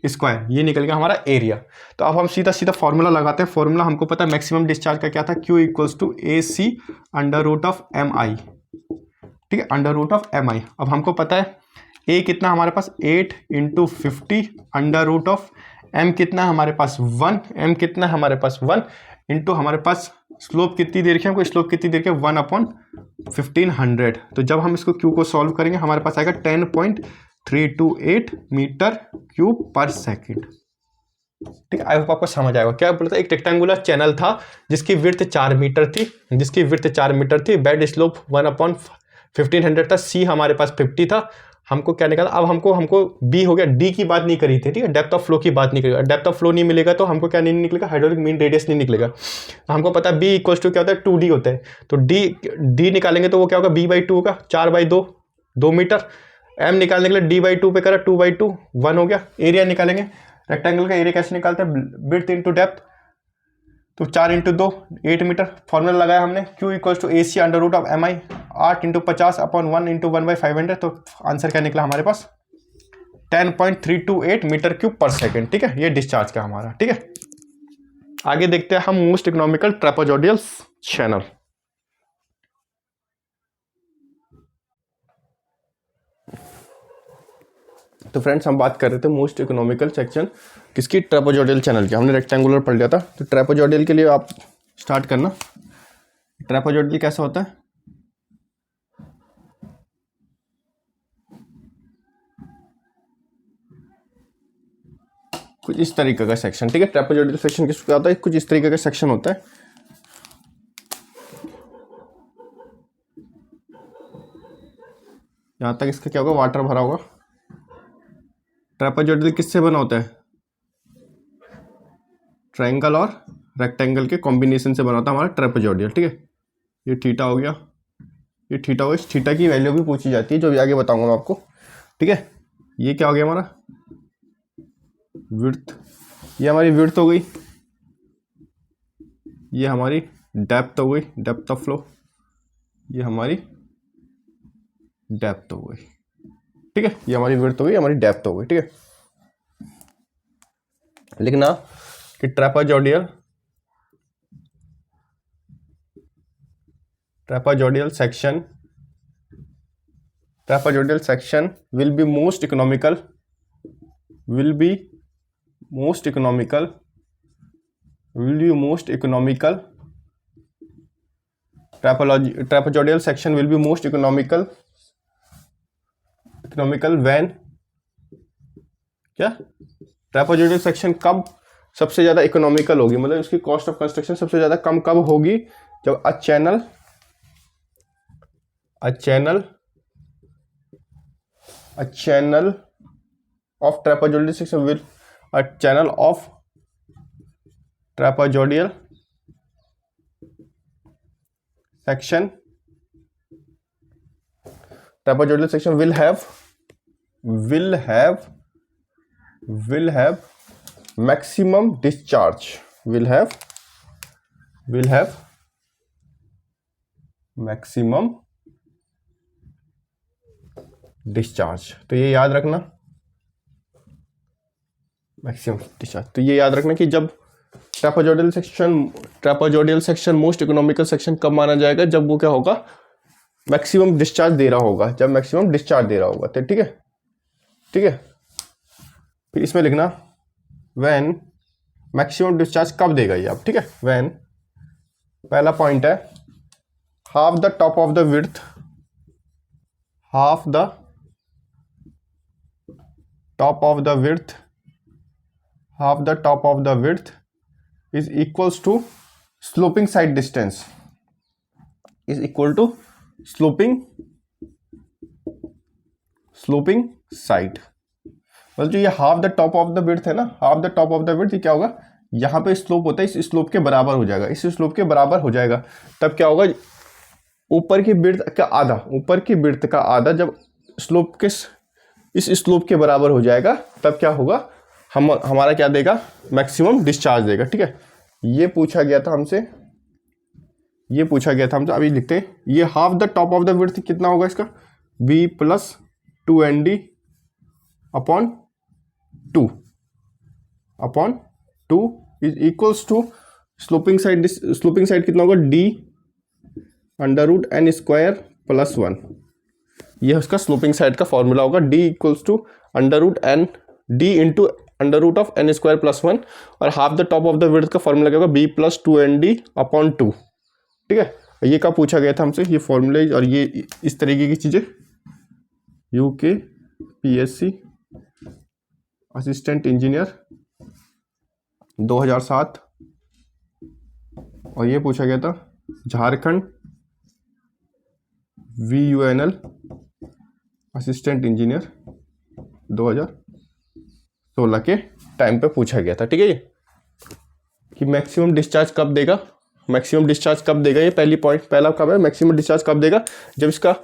स्क्वायर, ये निकल गया हमारा एरिया। तो अब हम सीधा फॉर्मूला लगाते हैं। फॉर्मूला हमको पता है मैक्सिमम डिस्चार्ज का क्या था, Q equals to AC √MI। ठीक है, √MI। अब हमको पता है A कितना हमारे पास 8 इंटू 50 √M कितना हमारे पास 1, M कितना हमारे पास 1 इंटू हमारे पास स्लोप कितनी दे रखी है हमको, स्लोप कितनी दे रखी है 1/1500। तो जब हम इसको Q को सॉल्व करेंगे हमारे पास आएगा 10.328 मीटर क्यूब पर सेकेंड। ठीक है, आई होप आपको समझ आएगा। क्या बोला था, एक रेक्टेंगुलर चैनल था जिसकी विड्थ 4 मीटर थी, बेड स्लोप 1/1500 था, सी हमारे पास 50 था। हमको क्या निकाला, अब हमको बी हो गया, डी की बात नहीं करी थी, ठीक है, डेप्थ ऑफ फ्लो की बात नहीं करी। डेप्थ ऑफ फ्लो नहीं मिलेगा तो हमको क्या नहीं निकलेगा, हाइड्रोलिक मीन रेडियस नहीं निकलेगा। हमको पता है बी इक्वल्स टू क्या होता है 2D होता है, तो डी निकालेंगे तो वो क्या होगा b/2 होगा, 4/2 2 मीटर। एम निकालने के लिए d/2 पे करा 2/2 1 हो गया। एरिया निकालेंगे, रेक्टेंगल का एरिया कैसे निकालते हैं, विड्थ इंटू डेप्थ, तो 4 इंटू 2 8 मीटर। फॉर्मूला लगाया हमने Q equals to AC √MI 8 into 50/1 into 1/500। तो आंसर क्या निकला हमारे पास 10.328 मीटर क्यूब पर सेकेंड। ठीक है, ये डिस्चार्ज का हमारा। ठीक है, आगे देखते हैं हम मोस्ट इकोनॉमिकल ट्रेपेजोइडल चैनल। तो फ्रेंड्स हम बात कर रहे थे मोस्ट इकोनॉमिकल सेक्शन किसकी, ट्रेपेजोइडल चैनल की। हमने रेक्टेंगुलर पढ़ लिया था, तो ट्रेपेजोइडल के लिए आप स्टार्ट करना। ट्रेपेजोइडल कैसा होता है, कुछ इस तरीके का सेक्शन। ठीक है, ट्रेपेजोइडल सेक्शन किसका होता है, कुछ इस तरीके का सेक्शन होता है। यहां तक इसका क्या होगा, वाटर भरा होगा। ट्रेपेजोइडल किससे बना होता है, ट्रायंगल और रेक्टेंगल के कॉम्बिनेशन से बना होता है हमारा ट्रेपेजोइडल। ठीक है, ये थीटा हो गया, ये थीटा हो गया। इस थीटा की वैल्यू भी पूछी जाती है, जो भी आगे बताऊंगा मैं आपको। ठीक है, ये क्या हो गया हमारा विड्थ, ये हमारी विड्थ हो गई, ये हमारी डेप्थ हो गई, डेप्थ ऑफ फ्लो, ये हमारी डेप्थ हो गई। ठीक है, ये हमारी विड्थ हो गई, हमारी डेप्थ हो गई। ठीक है, लिखना कि trapezoidal section will be most economical will be most economical trapezoidal section will be most economical when क्या ट्रापेजोइडल सेक्शन कब सबसे ज्यादा इकोनॉमिकल होगी, मतलब उसकी कॉस्ट ऑफ कंस्ट्रक्शन सबसे ज्यादा कम कब होगी, जब a channel of trapezoidal section will a channel of trapezoidal section will have maximum discharge, will have maximum discharge. तो ये याद रखना, मैक्सिमम डिस्चार्ज। तो ये याद रखना कि जब trapezoidal section most economical section कब माना जाएगा, जब वो क्या होगा, मैक्सिमम डिस्चार्ज दे रहा होगा, जब मैक्सिमम डिस्चार्ज दे रहा होगा। तो ठीक है। फिर इसमें लिखना व्हेन मैक्सिमम डिस्चार्ज कब देगा ये आप, ठीक है। व्हेन पहला पॉइंट है half the top of the width, half the top of the width is equals to sloping side distance, is equal to sloping side। मतलब जो ये half the top of the width है ना, half the top of the width, ये क्या होगा, यहाँ पे स्लोप होता है, इस स्लोप के बराबर हो जाएगा, इस स्लोप के बराबर हो जाएगा। तब क्या होगा, ऊपर की विड्थ का आधा जब स्लोप के इस स्लोप के बराबर हो जाएगा, तब क्या होगा, हमारा क्या देगा, मैक्सिमम डिस्चार्ज देगा। ठीक है, ये पूछा गया था हमसे, अभी लिखते हैं। ये half the top of the width कितना होगा इसका, v plus 2nd upon 2 is equals to sloping side कितना होगा, d √n² प्लस 1। यह उसका स्लोपिंग साइड का फॉर्मूला होगा, d equals to √n d into √n² plus 1, और half the top of the width का फॉर्मूला क्या होगा, b प्लस 2nd अपॉन 2। ठीक है, ये का पूछा गया था हमसे, ये फॉर्मूले और ये इस तरीके की चीज़ें, UKPSC असिस्टेंट इंजीनियर 2007, और ये पूछा गया था झारखंड VUNL असिस्टेंट इंजीनियर 2016 के टाइम पे पूछा गया था। ठीक है, ये कि मैक्सिमम डिस्चार्ज कब देगा, ये पहला कब है, मैक्सिमम डिस्चार्ज कब देगा, जब इसका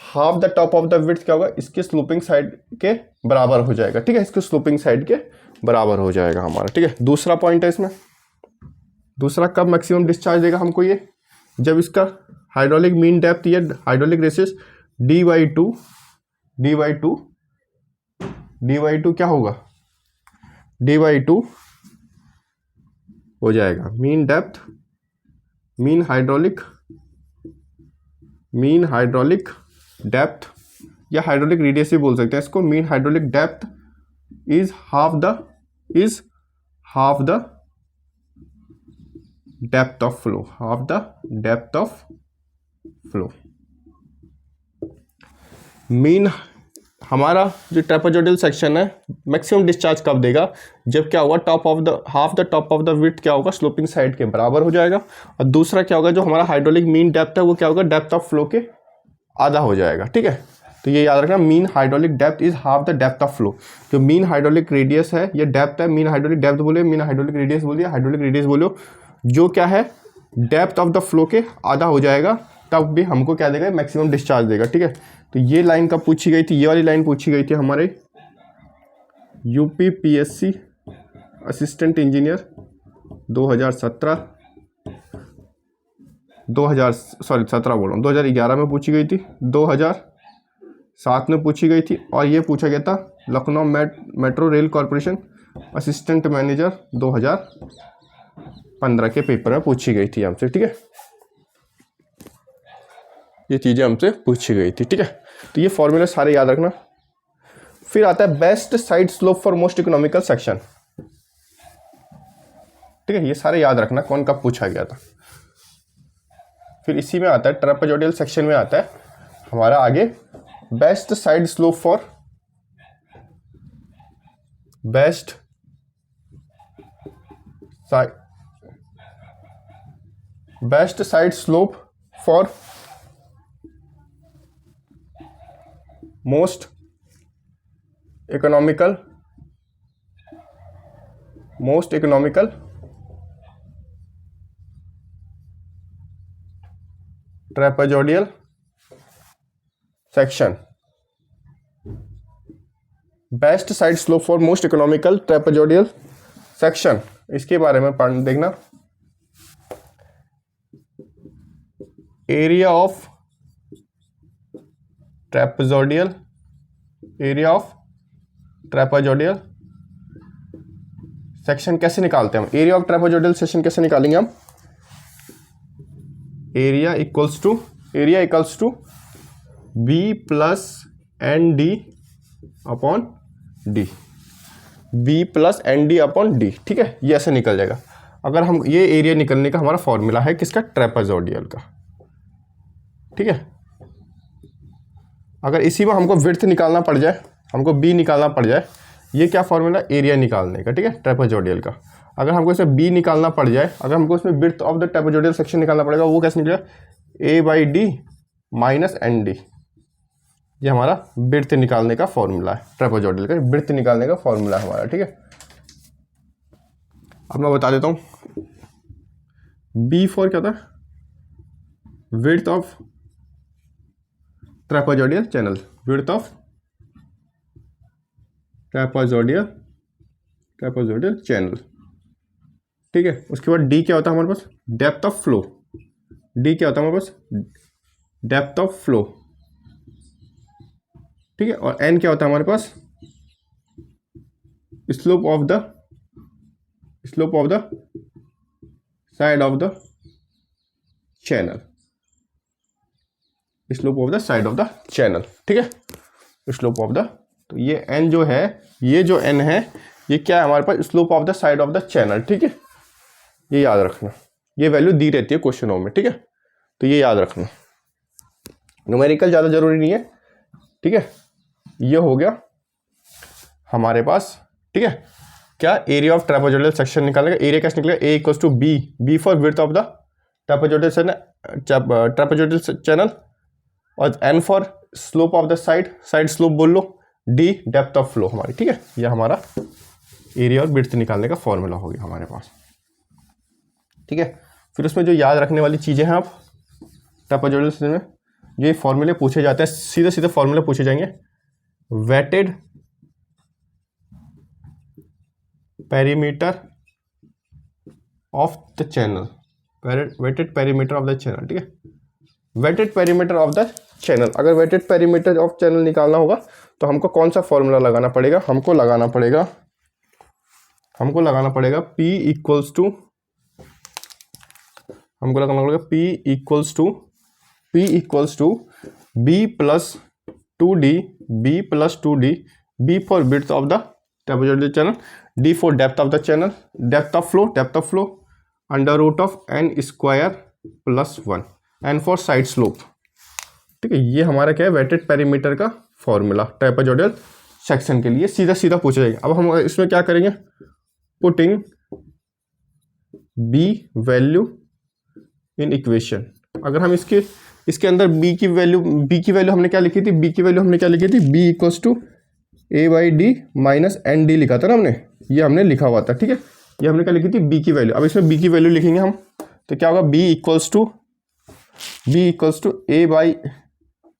half the top of the width क्या होगा, इसके स्लोपिंग साइड के बराबर हो जाएगा। ठीक है, इसके स्लोपिंग साइड के बराबर हो जाएगा हमारा। ठीक है, दूसरा पॉइंट है इसमें, दूसरा कब मैक्सिमम डिस्चार्ज देगा हमको, ये जब इसका हाइड्रोलिक मीन डेप्थ या हाइड्रोलिक रेसिस dy2 क्या होगा, dy2 हो जाएगा mean depth, mean hydraulic depth या हाइड्रोलिक रेडियस भी बोल सकते हैं इसको। Mean hydraulic depth is half the depth of flow, mean हमारा जो ट्रापेजोइडल सेक्शन है मैक्सिमम डिस्चार्ज कब देगा, जब क्या होगा, half the top of the width क्या होगा, स्लोपिंग साइड के बराबर हो जाएगा। और दूसरा क्या होगा, जो हमारा हाइड्रोलिक मीन डेप्थ है वो क्या होगा, डेप्थ ऑफ फ्लो के आधा हो जाएगा। ठीक है, तो ये याद रखना, mean hydraulic depth is half the depth of flow. जो मीन हाइड्रोलिक रेडियस है, ये डेप्थ है, मीन हाइड्रोलिक डेप्थ बोले, मीन हाइड्रोलिक रेडियस बोलिए, हाइड्रोलिक रेडियस बोलो, जो क्या है डेप्थ ऑफ द फ्लो के आधा हो जाएगा, तब भी हमको क्या देगा, मैक्सिमम डिस्चार्ज देगा। ठीक है, तो ये लाइन कब पूछी गई थी, ये वाली लाइन पूछी गई थी हमारे UPPSC असिस्टेंट इंजीनियर 2011 में पूछी गई थी, 2007 में पूछी गई थी, और ये पूछा गया था Lucknow metro rail corporation assistant manager 2015 के पेपर में पूछी गई थी हमसे। ठीक है, ये चीज़ें हमसे पूछी गई थी। ठीक है, तो ये फॉर्मूला सारे याद रखना। फिर आता है best side slope for most economical section. ठीक है, ये सारे याद रखना कौन कब पूछा गया था। फिर इसी में आता है ट्रेपेजोइडल सेक्शन में आता है हमारा आगे best side slope for best side slope for most economical trapezoidal section. Best side slope for most economical trapezoidal section, इसके बारे में पढ़ देखना। एरिया ऑफ ट्रेपेजोइडल सेक्शन कैसे निकालते हैं हम? एरिया ऑफ ट्रेपेजोइडल सेक्शन कैसे निकालेंगे हम? Area equals to B plus N D upon D, B plus N D upon D. ठीक है, ये ऐसे निकल जाएगा। अगर हम ये एरिया निकलने का हमारा फॉर्मूला है किसका? ट्रेपेजोइडल का। ठीक है, अगर इसी में हमको विड्थ निकालना पड़ जाए, हमको बी निकालना पड़ जाए, ये क्या फॉर्मूला? एरिया निकालने का। ठीक है, ट्रेपेजोइडल का। अगर हमको इसमें बी निकालना पड़ जाए, अगर हमको इसमें width of the trapezoidal section निकालना पड़ेगा, वो कैसे निकलेगा? A by D minus N D. ये हमारा विड्थ निकालने का फॉर्मूला है, ट्रेपेजोइडल का विड्थ निकालने का फॉर्मूला है हमारा। ठीक है, अब मैं बता देता हूँ। बी फॉर क्या था? Width of trapezoidal channel, width of trapezoidal channel. ठीक है, उसके बाद डी क्या होता है हमारे पास? Depth of flow. डी क्या होता है हमारे पास? Depth of flow. ठीक है, और एन क्या होता है हमारे पास? Slope of the side of the channel, slope of the side of the channel. ठीक है, स्लोप ऑफ द, तो ये एन जो है, ये जो एन है, ये क्या है हमारे पास? Slope of the side of the channel. ठीक है, ये याद रखना, ये वैल्यू दी रहती है क्वेश्चनों में। ठीक है, तो ये याद रखना, न्यूमेरिकल ज़्यादा जरूरी नहीं है। ठीक है, ये हो गया हमारे पास। ठीक है, क्या? एरिया ऑफ ट्रेपेजोइडल सेक्शन निकालेगा। एरिया कैसे निकलेगा? A equals to B, B for width of the trapezoidal channel, और N for slope of the side slope बोल लो, डी डेप्थ ऑफ फ्लो हमारी। ठीक है, यह हमारा एरिया और विड्थ निकालने का फॉर्मूला हो गया हमारे पास। ठीक है, फिर उसमें जो याद रखने वाली चीज़ें हैं, आप ट्रेपेजोइडल सेक्शन में ये फॉर्मूले पूछे जाते हैं, सीधे फॉर्मूले पूछे जाएंगे। Wetted perimeter of the channel, wetted perimeter of the channel. ठीक है, wetted perimeter of the channel. अगर वेटेड पेरीमीटर ऑफ चैनल निकालना होगा तो हमको कौन सा फॉर्मूला लगाना पड़ेगा? हमको लगाना पड़ेगा P इक्वल्स टू, हमको लगाना पड़ेगा P equals to B plus 2D, B for width of the trapezoidal channel, D for depth of the channel, depth of flow under root of n square plus 1, n for side slope. ठीक है, ये हमारा क्या है? Wetted perimeter का formula trapezoidal section के लिए सीधा पूछा जाएगा। अब हम इसमें क्या करेंगे? Putting B value in equation. अगर हम इसके अंदर B की वैल्यू हमने क्या लिखी थी? B equals to A by D minus N D लिखा था ना हमने, ये हमने लिखा हुआ था। ठीक है, ये हमने क्या लिखी थी? B की वैल्यू। अब इसमें B की वैल्यू लिखेंगे हम, तो क्या होगा? B equals to A by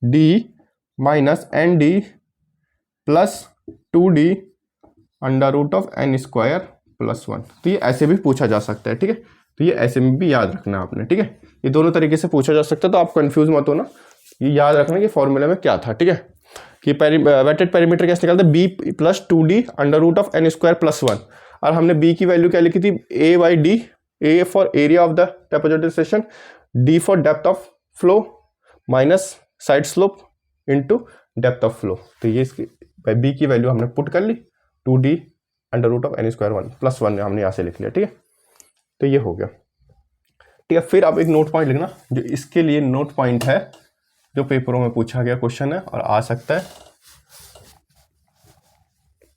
D minus N D plus 2D under root of n square plus 1। तो ये ऐसे भी पूछा जा सकता है। ठीक है, तो ये ऐसे में भी याद रखना आपने। ठीक है, ये दोनों तरीके से पूछा जा सकता है, तो आप कंफ्यूज मत होना, ये याद रखना कि फॉर्मूले में क्या था। ठीक है, कि वेटेड पेरीमीटर कैसे निकालते हैं? B plus 2D under root of n square plus 1, और हमने B की वैल्यू क्या लिखी थी? A by D, A for area of the trapezoidal section, D for depth of flow minus side slope into depth of flow. तो ये इसकी भाई बी की वैल्यू हमने पुट कर ली 2d under root of n square 1 plus 1 हमने यहाँ से लिख लिया, ठीक है। तो ये हो गया, ठीक है। फिर आप एक नोट पॉइंट लिखना, जो इसके लिए नोट पॉइंट है, जो पेपरों में पूछा गया क्वेश्चन है और आ सकता है।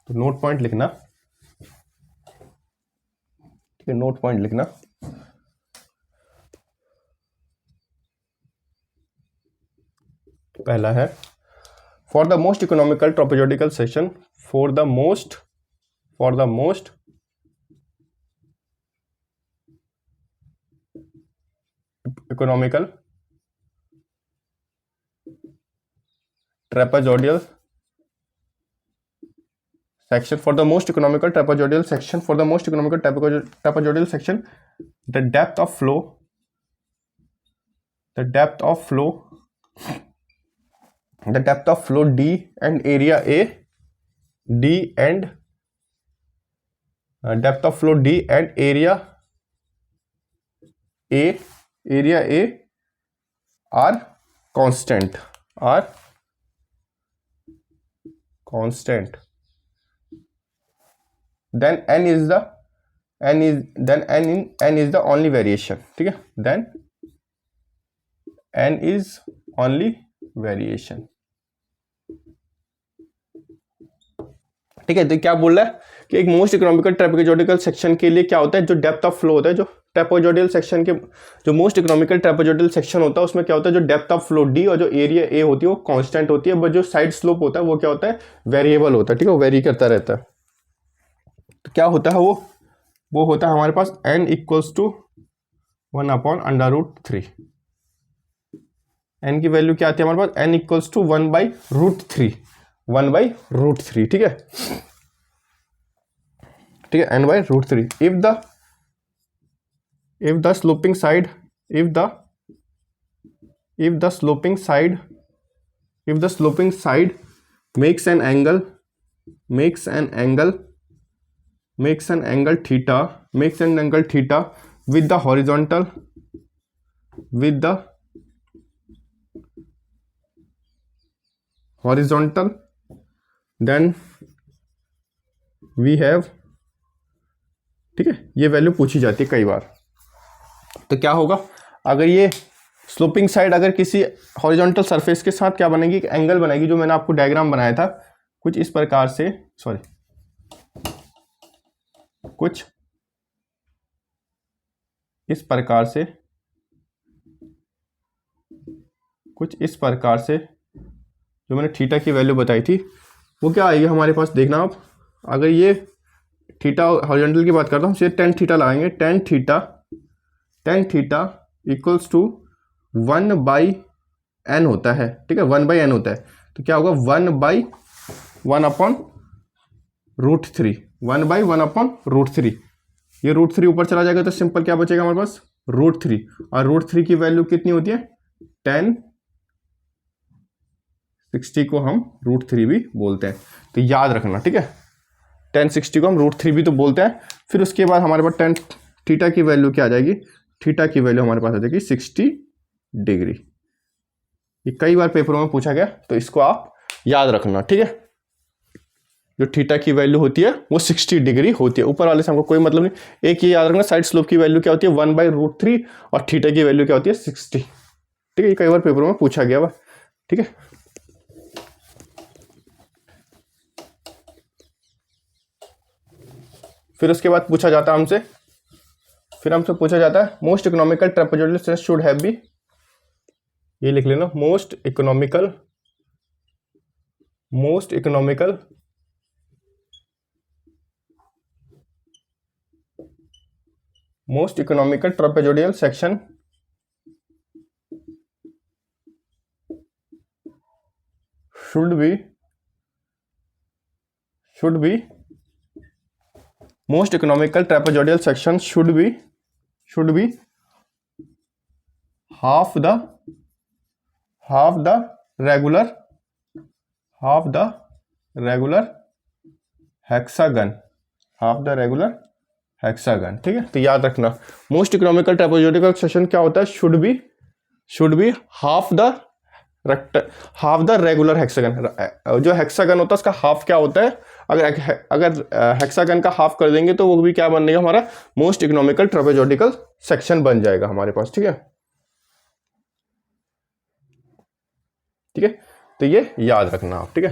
तो नोट पॉइंट लिखना, ठीक है, नोट पॉइंट लिखना। पहला है for the most economical trapezoidal section, for the most economical trapezoidal section, for the most economical trapezoidal section, for the most economical trapezoidal section, the depth of flow D and area A, depth of flow D and area A are constant, then n is the only variation, ठीक है, then n is only variation, ठीक है। तो क्या बोल रहा है कि एक मोस्ट इकोनॉमिकल ट्रेपेजोडिकल सेक्शन के लिए क्या होता है, जो डेप्थ ऑफ फ्लो होता है, जो ट्रेपेजोडियल सेक्शन के जो मोस्ट इकोनॉमिकल ट्रेपेजोडियल सेक्शन होता है उसमें क्या होता है, जो डेप्थ ऑफ फ्लो डी और जो एरिया ए होती है वो कांस्टेंट होती है, बट जो साइड स्लोप होता है वो क्या होता है, वेरिएबल होता है, ठीक है, वो वेरी करता रहता है। तो क्या होता है वो होता है हमारे पास n इक्वल्स टू 1/√3। n की वैल्यू क्या आती है हमारे पास, n इक्वल्स टू 1/√3, ठीक है, ठीक है, n/√3। if the sloping side makes an angle theta with the horizontal then we have, ठीक है, ये वैल्यू पूछी जाती है कई बार। तो क्या होगा, अगर ये स्लोपिंग साइड अगर किसी हॉरिजॉन्टल सरफेस के साथ क्या बनेगी, एक एंगल बनेगी, जो मैंने आपको डायग्राम बनाया था कुछ इस प्रकार से, कुछ इस प्रकार से जो मैंने थीटा की वैल्यू बताई थी वो क्या आएगी हमारे पास, देखना आप। अगर ये थीटा हॉरिजॉन्टल की बात करता हूँ, टेन थीटा लगाएंगे, tan theta equals to 1/n होता है, ठीक है, 1/n होता है। तो क्या होगा, 1/1/√3, 1/1/√3। ये √3 ऊपर चला जाएगा तो सिंपल क्या बचेगा हमारे पास, √3, और √3 की वैल्यू कितनी होती है, 1060 को हम √3 भी बोलते हैं, तो याद रखना, ठीक है, 1060 को हम √3 भी तो बोलते हैं। फिर उसके बाद हमारे पास टेन थीटा की वैल्यू क्या आ जाएगी, थीटा की वैल्यू हमारे पास आ जाएगी 60 डिग्री। ये कई बार पेपरों में पूछा गया, तो इसको आप याद रखना, ठीक है। जो थीटा की वैल्यू होती है वो 60 डिग्री होती है, ऊपर वाले से हमको कोई मतलब नहीं। एक ये याद रखना, साइड स्लोप की वैल्यू क्या होती है 1/√3 और थीटा की वैल्यू क्या होती है 60, ठीक है। ये कई बार पेपरों में पूछा गया हुआ, ठीक है। फिर उसके बाद पूछा जाता है हमसे most economical trapezoidal section should have be, ये लिख लेना, most economical trapezoidal section should be most economical trapezoidal section should be half the regular hexagon, ठीक है। तो याद रखना, मोस्ट इकोनॉमिकल ट्रेपेजोइडल सेक्शन क्या होता है, should be half the half the regular hexagon, जो हेक्सागन होता है उसका हाफ क्या होता है, अगर हेक्सागन का हाफ कर देंगे तो वो भी क्या बन जाएगा हमारा मोस्ट इकोनॉमिकल ट्रेपेजोइडल सेक्शन बन जाएगा हमारे पास। ठीक है, ठीक है, तो ये याद रखना आप। ठीक है,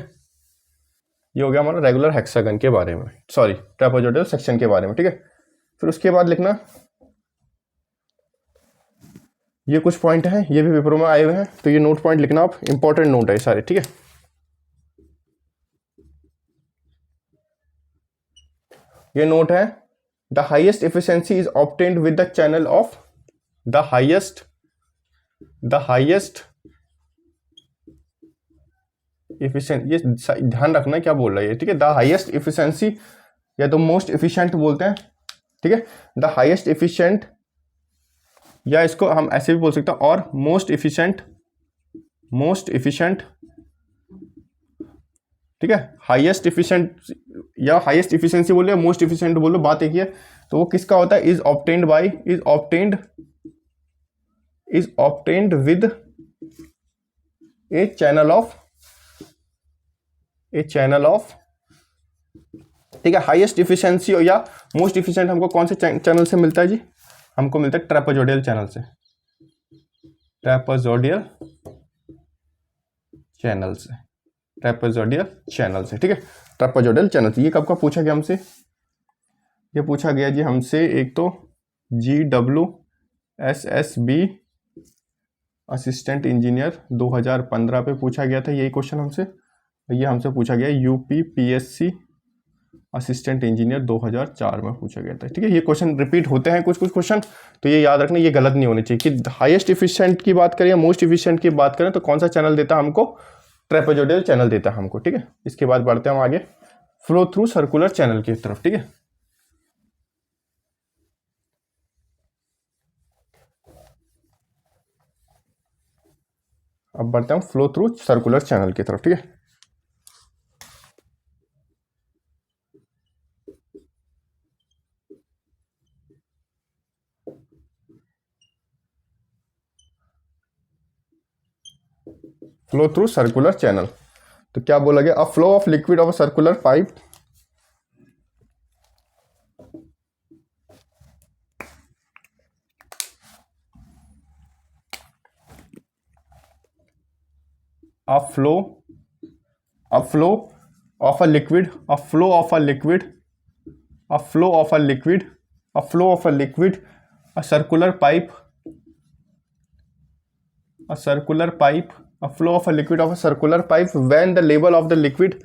ये हो गया हमारा रेगुलर हेक्सागन के बारे में, सॉरी ट्रेपेजोइडल सेक्शन के बारे में। ठीक है, फिर उसके बाद लिखना, ये कुछ पॉइंट हैं, ये भी पेपरों में आए हुए हैं, तो ये नोट पॉइंट लिखना आप, इंपॉर्टेंट नोट है सारे। ठीक है, ये नोट है, the highest efficiency is obtained with the channel of the highest efficient, ये ध्यान रखना क्या बोल रहा है ये। ठीक है, द हाइएस्ट एफिशिएंसी या तो मोस्ट एफिशिएंट बोलते हैं। ठीक है, द हाइएस्ट एफिशिएंट, या इसको हम ऐसे भी बोल सकते हैं, और मोस्ट एफिशिएंट, ठीक है, हाईएस्ट एफिशिएंट या हाईएस्ट एफिशिएंसी बोलो या मोस्ट एफिशिएंट बोलो, बात एक ही है। तो वो किसका होता है, is obtained with A channel of, ठीक है, हाईएस्ट एफिशिएंसी या मोस्ट एफिशिएंट हमको कौन से चैनल से मिलता है जी, हमको मिलता है ट्रेपेजोइडल चैनल से, ट्रेपेजोइडल चैनल से। ठीक है, ट्रेपेजोइडल चैनल से। ये कब का पूछा गया हमसे, ये पूछा गया जी हमसे एक तो GWSSB असिस्टेंट इंजीनियर 2015 पे पूछा गया था यही क्वेश्चन हमसे। ये हमसे पूछा गया UPPSC असिस्टेंट इंजीनियर 2004 में पूछा गया था। ठीक है, ये क्वेश्चन रिपीट होते हैं कुछ क्वेश्चन, तो ये याद रखना, ये गलत नहीं होनी चाहिए कि हाईएस्ट एफिशिएंट की बात करें या मोस्ट एफिशिएंट की बात करें तो कौन सा चैनल देता है हमको, ट्रेपेजोइडल चैनल देता है हमको। ठीक है, इसके बाद बढ़ते हैं हम आगे फ्लो थ्रू सर्कुलर चैनल की तरफ। ठीक है, अब बढ़ते हैं फ्लो थ्रू सर्कुलर चैनल की तरफ। ठीक है, फ्लो थ्रू सर्कुलर चैनल, तो क्या बोला गया, a flow of liquid of a circular pipe a flow of a liquid a circular pipe when the level of the liquid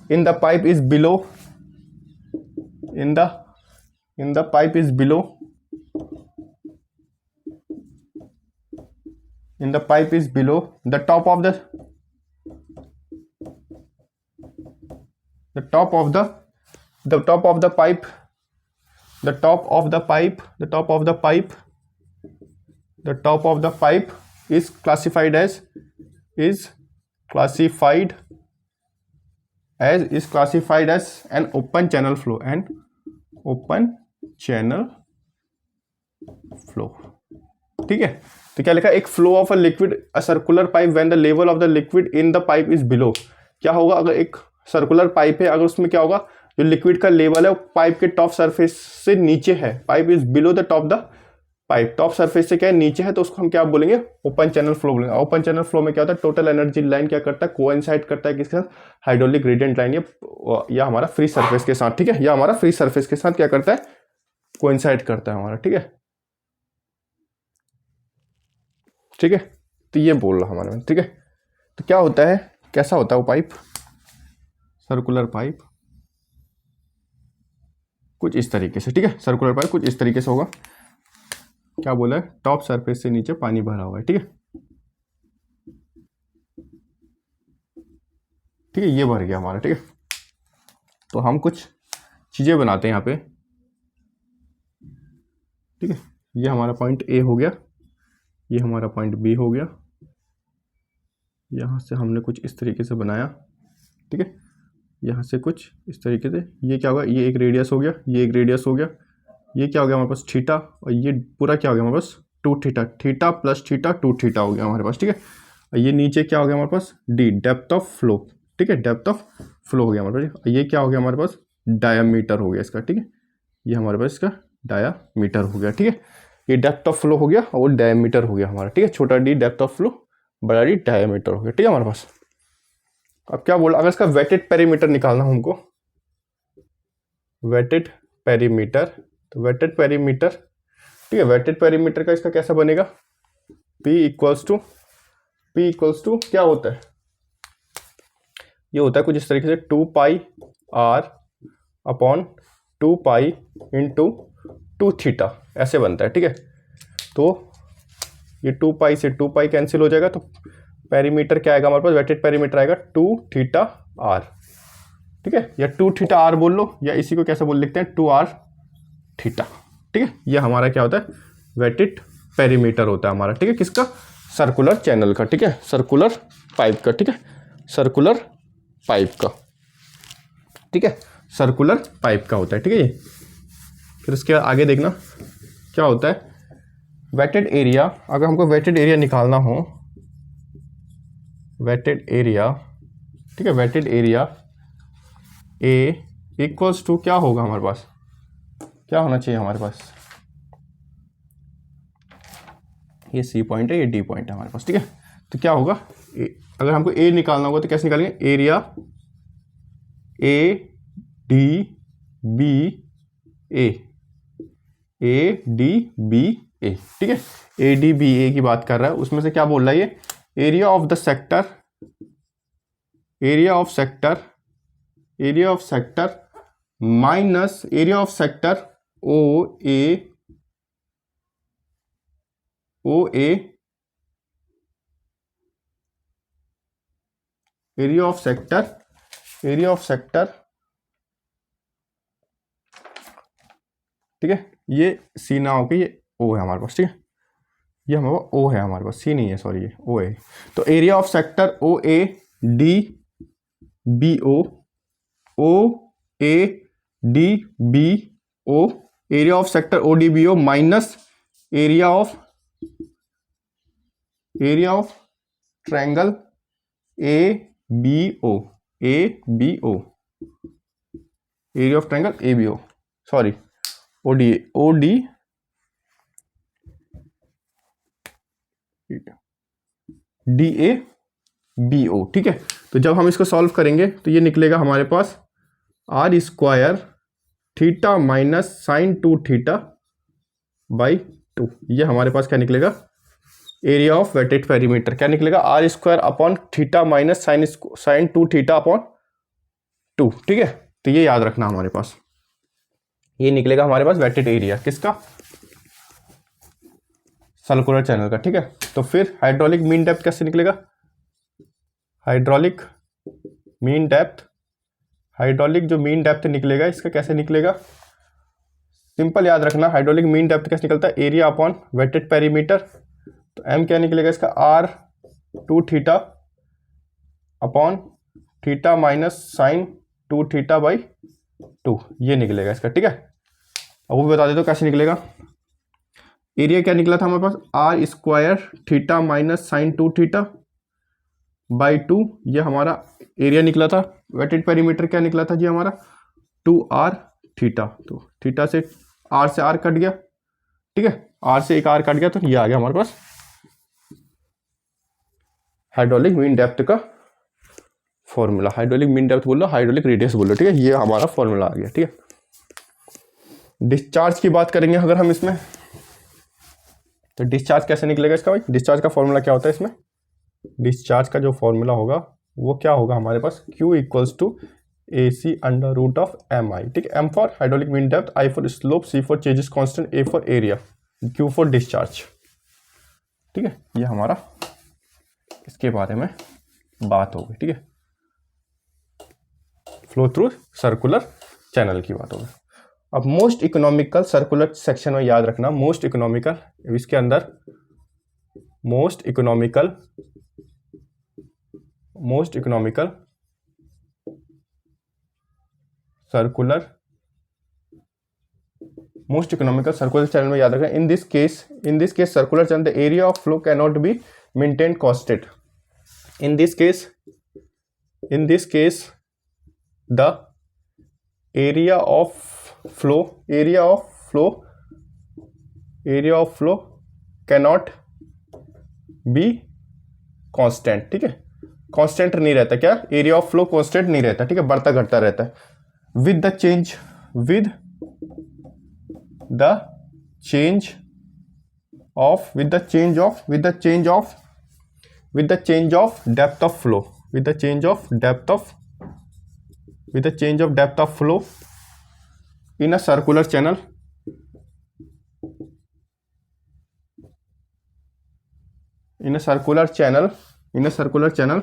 in the pipe is below in the pipe is below the top of the pipe is classified as an open channel flow ठीक है, तो क्या लिखा, एक flow of a liquid a circular pipe when the level of the liquid in the pipe is below. क्या होगा, अगर एक सर्कुलर पाइप है, अगर उसमें क्या होगा, जो लिक्विड का लेवल है वो पाइप के टॉप सरफेस से नीचे है, pipe is below the top surface से क्या है, नीचे है, तो उसको हम क्या बोलेंगे, ओपन चैनल फ्लो बोलेंगे। ओपन चैनल फ्लो में क्या होता है, टोटल एनर्जी लाइन क्या करता है, कोइंसाइड करता है किसके साथ, हाइड्रोलिक ग्रेडियंट लाइन या हमारा फ्री सरफेस के साथ। ठीक है, या हमारा फ्री सरफेस के साथ क्या करता है, कोइंसाइड करता है हमारा। ठीक है, ठीक है, तो ये बोल रहा हमारे में। ठीक है, तो क्या होता है, कैसा होता है वो पाइप, सर्कुलर पाइप कुछ इस तरीके से। ठीक है, सर्कुलर पाइप कुछ इस तरीके से होगा। क्या बोला है, टॉप सरफेस से नीचे पानी भरा हुआ है। ठीक है, ठीक है, ये भर गया हमारा। ठीक है, तो हम कुछ चीजें बनाते हैं यहाँ पे। ठीक है, ये हमारा पॉइंट ए हो गया, ये हमारा पॉइंट बी हो गया, यहाँ से हमने कुछ इस तरीके से बनाया। ठीक है, यहाँ से कुछ इस तरीके से, ये क्या होगा, ये एक रेडियस हो गया, ये एक रेडियस हो गया, ये क्या हो गया हमारे पास थीटा, और ये पूरा क्या हो गया हमारे पास 2 theta, theta plus theta 2 theta हो गया हमारे पास, ठीक है। और ये नीचे क्या हो गया हमारे पास डी, डेप्थ ऑफ फ्लो, ठीक है, डेप्थ ऑफ फ्लो हो गया हमारे पास। ये क्या हो गया हमारे पास डायामीटर हो गया इसका, ठीक है, ये हमारे पास इसका डायामीटर हो गया, ठीक है। ये डेप्थ ऑफ फ्लो हो गया और डायामीटर हो गया हमारा, ठीक है, छोटा डी डेप्थ ऑफ फ्लो, बड़ा डी डायामीटर हो गया, ठीक है हमारे पास। अब क्या बोला, अगर इसका वेटेड पेरीमीटर निकालना हमको, वेटेड पेरीमीटर, तो वेटेड पेरीमीटर, ठीक है, वेटेड पेरीमीटर का इसका कैसा बनेगा, P इक्वल्स टू क्या होता है, ये होता है कुछ इस तरीके से 2 pi R upon 2 pi into 2 theta, ऐसे बनता है, ठीक है। तो ये 2 पाई से 2 पाई कैंसिल हो जाएगा, तो पेरीमीटर क्या आएगा हमारे पास, वेटेड पेरीमीटर आएगा 2 थीटा आर, ठीक है, या 2 थीटा आर बोल लो, या इसी को कैसे बोल लिखते हैं 2 आर थीटा, ठीक है। ये हमारा क्या होता है वेटेड पेरीमीटर होता है हमारा, ठीक है, किसका, सर्कुलर चैनल का, ठीक है, सर्कुलर पाइप का, ठीक है, सर्कुलर पाइप का, ठीक है, सर्कुलर पाइप का होता है, ठीक है। ये फिर इसके आगे देखना क्या होता है वेटेड एरिया, अगर हमको वेटेड एरिया निकालना हो, वेटेड एरिया, ठीक है, wetted area A equals to क्या होगा हमारे पास, क्या होना चाहिए हमारे पास, ये सी पॉइंट है, ये डी पॉइंट है हमारे पास, ठीक है। तो क्या होगा अगर हमको ए निकालना होगा तो कैसे निकालेंगे, area A D B A D B A, ठीक है, ए डी बी ए की बात कर रहा है, उसमें से क्या बोल रहा है ये, area of the sector, area of sector, area of sector minus area of sector O A area of sector, area of sector, ठीक है, ये सी ना होके ये ओ है हमारे पास, ठीक है, ये हमारे पास ओ है हमारे पास, सी नहीं है, सॉरी, ये ओ है। तो area of sector O A D B O A D B O, area of sector O D B O minus area of triangle A B O, area of triangle A B O, sorry O D D A B O, ठीक है। तो जब हम इसको solve करेंगे तो ये निकलेगा हमारे पास R square theta minus sine 2 theta by 2, ये हमारे पास क्या निकलेगा एरिया ऑफ वेटेड पेरीमीटर, क्या निकलेगा R square upon theta minus sine 2 theta upon 2, ठीक है। तो ये याद रखना हमारे पास, ये निकलेगा हमारे पास वेटेड एरिया किसका, सर्कुलर चैनल का, ठीक है। तो फिर हाइड्रोलिक मीन डेप्थ कैसे निकलेगा, हाइड्रोलिक मीन डेप्थ, हाइड्रोलिक जो मीन डेप्थ निकलेगा इसका कैसे निकलेगा, सिंपल याद रखना, हाइड्रोलिक मीन डेप्थ कैसे निकलता है एरिया अपॉन वेटेड पेरीमीटर, तो एम क्या निकलेगा इसका R 2 theta upon theta minus sine 2 theta by 2, ये निकलेगा इसका, ठीक है। अब वो भी बता देते हो कैसे निकलेगा, एरिया क्या निकला था हमारे पास R square theta minus sine 2 theta by 2, ये हमारा एरिया निकला था। वेटेड पेरीमीटर क्या निकला था जी हमारा 2r थीटा, तो थीटा से r से r कट गया, ठीक है, r से एक r कट गया, तो ये आ गया हमारे पास हाइड्रोलिक मीन डेप्थ का फॉर्मूला, हाइड्रोलिक मीन डेप्थ बोल लो, हाइड्रोलिक रेडियस बोल लो, ठीक है, ये हमारा फॉर्मूला आ गया, ठीक है। डिस्चार्ज की बात करेंगे अगर हम इसमें, तो डिस्चार्ज कैसे निकलेगा इसका भाई, डिस्चार्ज का फॉर्मूला क्या होता है इसमें, डिस्चार्ज का जो फॉर्मूला होगा वो क्या होगा हमारे पास Q equals to A C under root of M I, ठीक है, M for hydraulic mean depth, I for slope, C for चेंजेस constant, A for area, Q for discharge, ठीक है। ये हमारा इसके बारे में बात होगी, ठीक है, फ्लो थ्रू सर्कुलर चैनल की बात होगी। अब मोस्ट इकोनॉमिकल सर्कुलर सेक्शन में याद रखना, मोस्ट इकोनॉमिकल, इसके अंदर most economical circular most economical circular channel में याद रखना, in this case circular channel the area of flow can not be maintain constant. In this case the area of flow cannot be constant. ठीक है, constant नहीं रहता, क्या area of flow constant नहीं रहता, ठीक है, बढ़ता घटता रहता है। With the change of depth of flow in a circular channel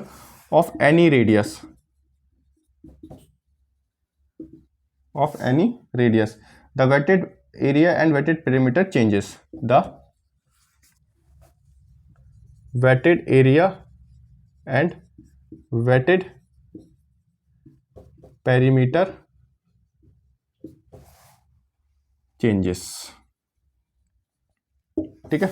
of any radius the wetted area and wetted perimeter changes. The wetted area and wetted perimeter changes। ठीक है,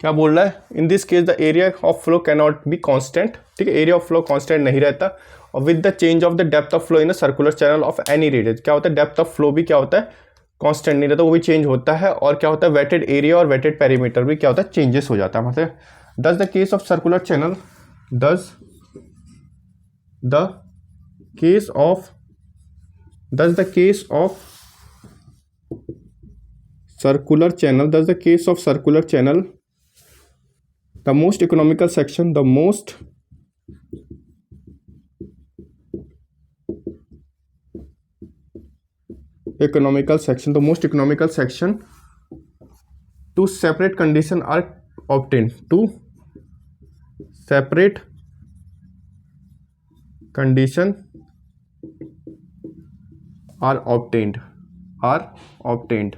क्या बोल रहा है, in this case the area of flow can not be constant. ठीक है, area of flow constant नहीं रहता, और with the change of the depth of flow in a circular channel of any radius, क्या होता है, डेप्थ ऑफ फ्लो भी क्या होता है, कांस्टेंट नहीं रहता, वो भी चेंज होता है। और क्या होता है, वेटेड एरिया और वेटेड पेरीमीटर भी क्या होता है, चेंजेस हो जाता है। मतलब दस the case of circular channel the most economical section two separate conditions are obtained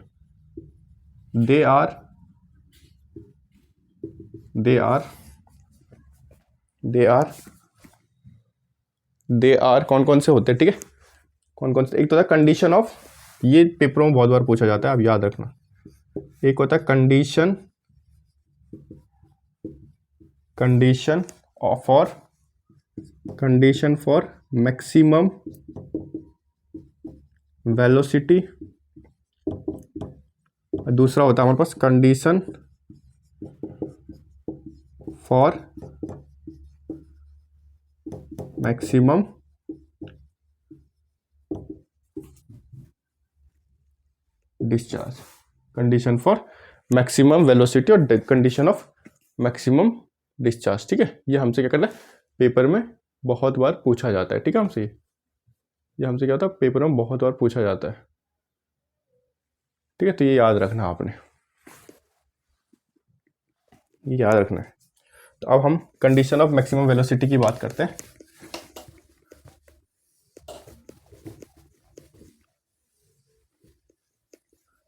they are कौन कौन से होते हैं, ठीक है, कौन कौन से, एक तो था कंडीशन ऑफ, ये पेपरों में बहुत बार पूछा जाता है, आप याद रखना। एक होता है कंडीशन फॉर मैक्सिमम वेलोसिटी, दूसरा होता है हमारे पास condition for maximum discharge, condition for maximum velocity और कंडीशन ऑफ मैक्सिमम डिस्चार्ज। ठीक है, ये हमसे क्या करना है, पेपर में बहुत बार पूछा जाता है। ठीक है, ये हमसे क्या होता है, पेपर में बहुत बार पूछा जाता है। ठीक है, तो ये याद रखना आपने, ये याद रखना है। तो अब हम कंडीशन ऑफ मैक्सिमम वेलोसिटी की बात करते हैं।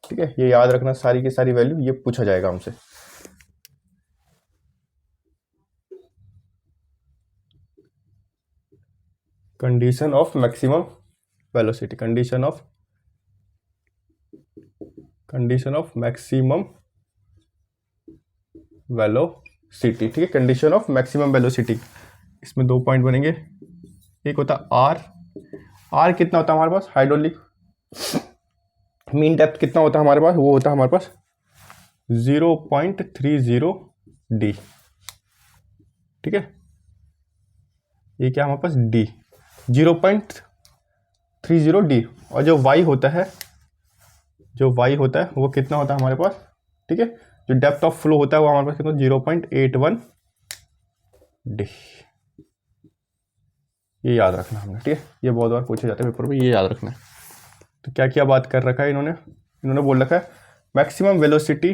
ठीक है, ये याद रखना, सारी की सारी वैल्यू ये पूछा जाएगा हमसे। Condition of maximum velocity, condition of maximum velocity. ठीक है, कंडीशन ऑफ मैक्सिमम वेलोसिटी, इसमें दो पॉइंट बनेंगे। एक होता आर कितना होता है हमारे पास, हाइड्रोलिक मीन डेप्थ कितना होता है हमारे पास, वो होता है हमारे पास 0.30 डी। ठीक है, ये क्या हमारे पास डी 0.30 डी, और जो वाई होता है वो कितना होता है हमारे पास। ठीक है, जो डेप्थ ऑफ फ्लो होता है वो हमारे पास कितना 0.81 डी। ये याद रखना हमने। ठीक है, ये बहुत बार पूछे जाते हैं पेपर में, ये याद रखना है। तो क्या क्या बात कर रखा है इन्होंने बोल रखा है maximum velocity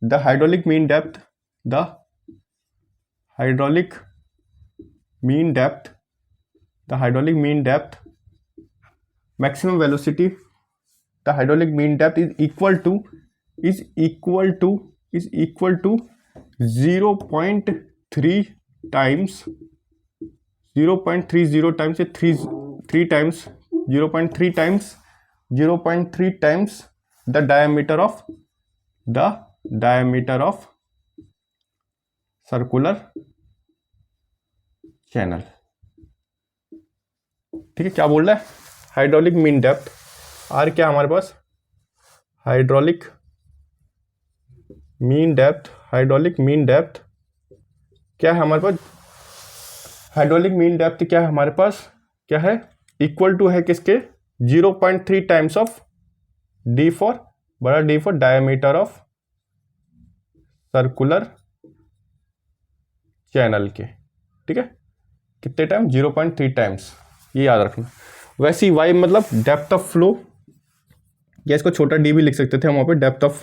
the hydraulic mean depth maximum velocity the hydraulic mean depth is equal to 0.3 times 0.30 times से 3 times 0.3 times 0.3 times the diameter of circular channel. ठीक है, क्या बोल रहा है? हाइड्रोलिक मीन डेप्थ आर क्या हमारे पास? हाइड्रोलिक मीन डेप्थ क्या है हमारे पास? हाइड्रोलिक मीन डेप्थ क्या है हमारे पास? क्या है? इक्वल टू है किसके? 0.3 times of D for diameter of circular channel के। ठीक है, कितने टाइम? 0.3 टाइम्स, ये याद रखना। वैसे ही वाई मतलब डेप्थ ऑफ फ्लो, या इसको छोटा डी भी लिख सकते थे हम वहाँ पे, डेप्थ ऑफ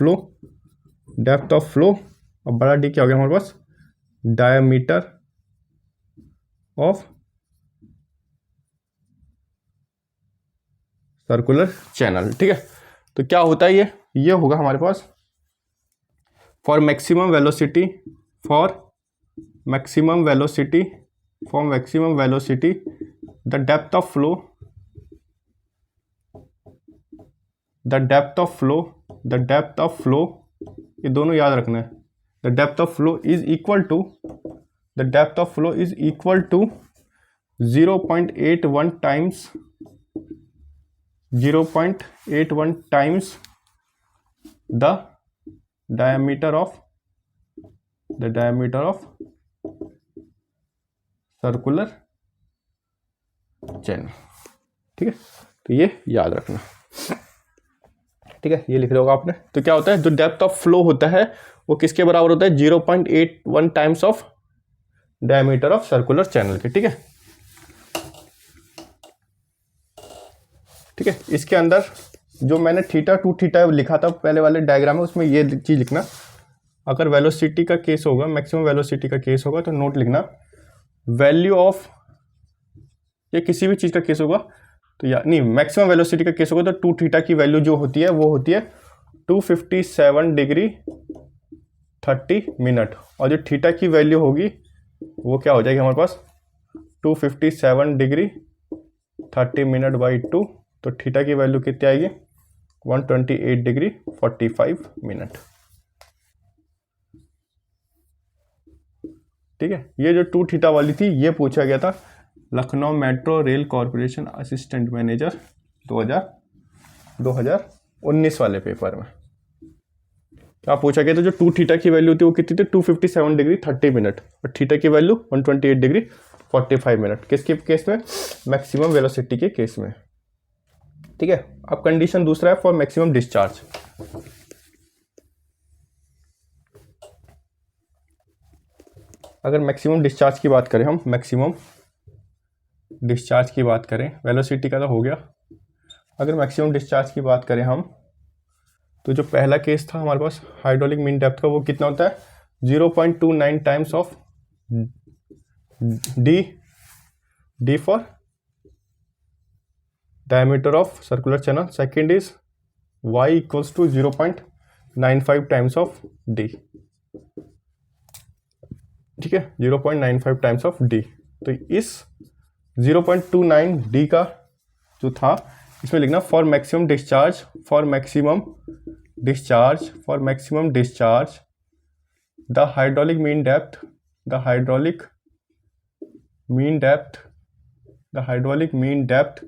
फ्लो। और बड़ा डी क्या हो गया हमारे पास? Diameter of circular channel. ठीक है, तो क्या होता है ये होगा हमारे पास for maximum velocity the depth of flow, ये दोनों याद रखना है। The depth of flow is equal to 0.81 times the diameter of circular channel. ठीक है, तो ये याद रखना। ठीक है, ये लिख लो आपने। तो क्या होता है, जो डेप्थ ऑफ फ्लो होता है वो किसके बराबर होता है? 0.81 times of diameter of circular channel के। ठीक है, ठीक है, इसके अंदर जो मैंने θ2 θ लिखा था पहले वाले डायग्राम में, उसमें ये चीज लिखना। अगर वेलोसिटी का केस होगा, मैक्सिमम वेलोसिटी का केस होगा, तो नोट लिखना वैल्यू ऑफ, ये किसी भी चीज का केस होगा तो या नहीं, मैक्सिमम वेलोसिटी का केस होगा तो 2θ की वैल्यू जो होती है वो होती है 257 डिग्री 30 मिनट, और जो θ की वैल्यू होगी वो क्या हो जाएगी हमारे पास? 257 डिग्री 30 मिनट बाई 2, तो θ की वैल्यू कितनी आएगी? 128 डिग्री 45 मिनट। ठीक है, ये जो 2θ वाली थी ये पूछा गया था Lucknow metro rail corporation assistant manager 2019 वाले पेपर में। क्या पूछा गया था? जो 2θ की वैल्यू थी वो कितनी थी? 257 डिग्री 30 मिनट, और θ की वैल्यू 128 डिग्री 45 मिनट। किसके केस में? मैक्सिमम वेलोसिटी के केस में। ठीक है, अब कंडीशन दूसरा है फॉर मैक्सिमम डिस्चार्ज। अगर मैक्सिमम डिस्चार्ज की बात करें हम, वेलोसिटी का तो हो गया। अगर मैक्सिमम डिस्चार्ज की बात करें हम, तो जो पहला केस था हमारे पास हाइड्रोलिक मीन डेप्थ का, वो कितना होता है? 0.29 times of D for diameter of circular channel. Second is y equals to 0.95 times of D. ठीक है, 0.95 टाइम्स ऑफ डी। तो इस 0.29 डी का जो था, इसमें लिखना for maximum discharge the hydraulic mean depth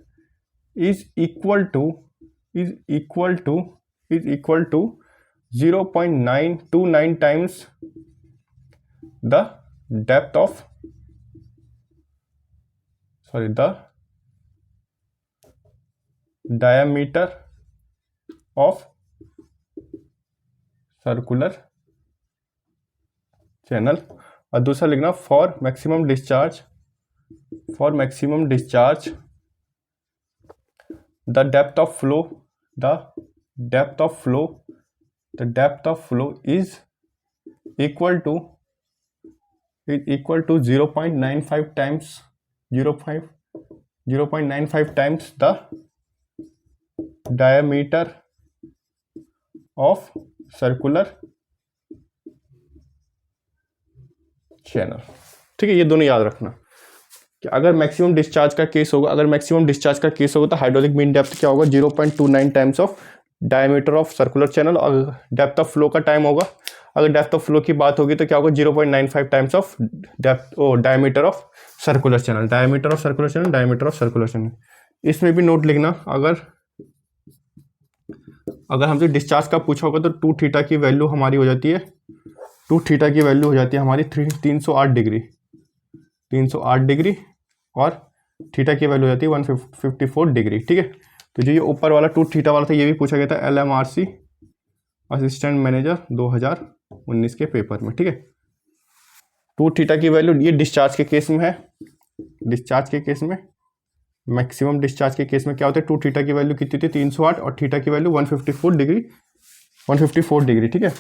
is equal to 0.929 times the diameter of circular channel। और दूसरा लिखना for maximum discharge the depth of flow is equal to 0.95 times 0.95 times the diameter of circular channel। ठीक है, ये दोनों याद रखना। कि अगर मैक्सिमम डिस्चार्ज का केस होगा, तो हाइड्रोलिक मीन डेप्थ क्या होगा, 0.29 times of diameter of circular channel. और डेप्थ ऑफ फ्लो का टाइम होगा, अगर डेप्थ ऑफ फ्लो की बात होगी तो क्या होगा, 0.95 times of depth diameter of circular channel. इसमें भी नोट लिखना, अगर हमसे डिस्चार्ज का पूछा होगा तो 2 थीटा की वैल्यू हमारी हो जाती है, 2 थीटा की वैल्यू हो जाती है हमारी 308 डिग्री, और थीटा की वैल्यू हो जाती है 154 डिग्री। ठीक है, तो जो ये ऊपर वाला 2 थीटा वाला था ये भी पूछा गया था LMRC असिस्टेंट मैनेजर 2019 के पेपर में। ठीक है, 2 थीटा की वैल्यू ये डिस्चार्ज के केस में है। मैक्सिमम डिस्चार्ज के केस में क्या होता है, 2 थीटा की वैल्यू कितनी थी, 308, और थीटा की वैल्यू 154 डिग्री। ठीक है,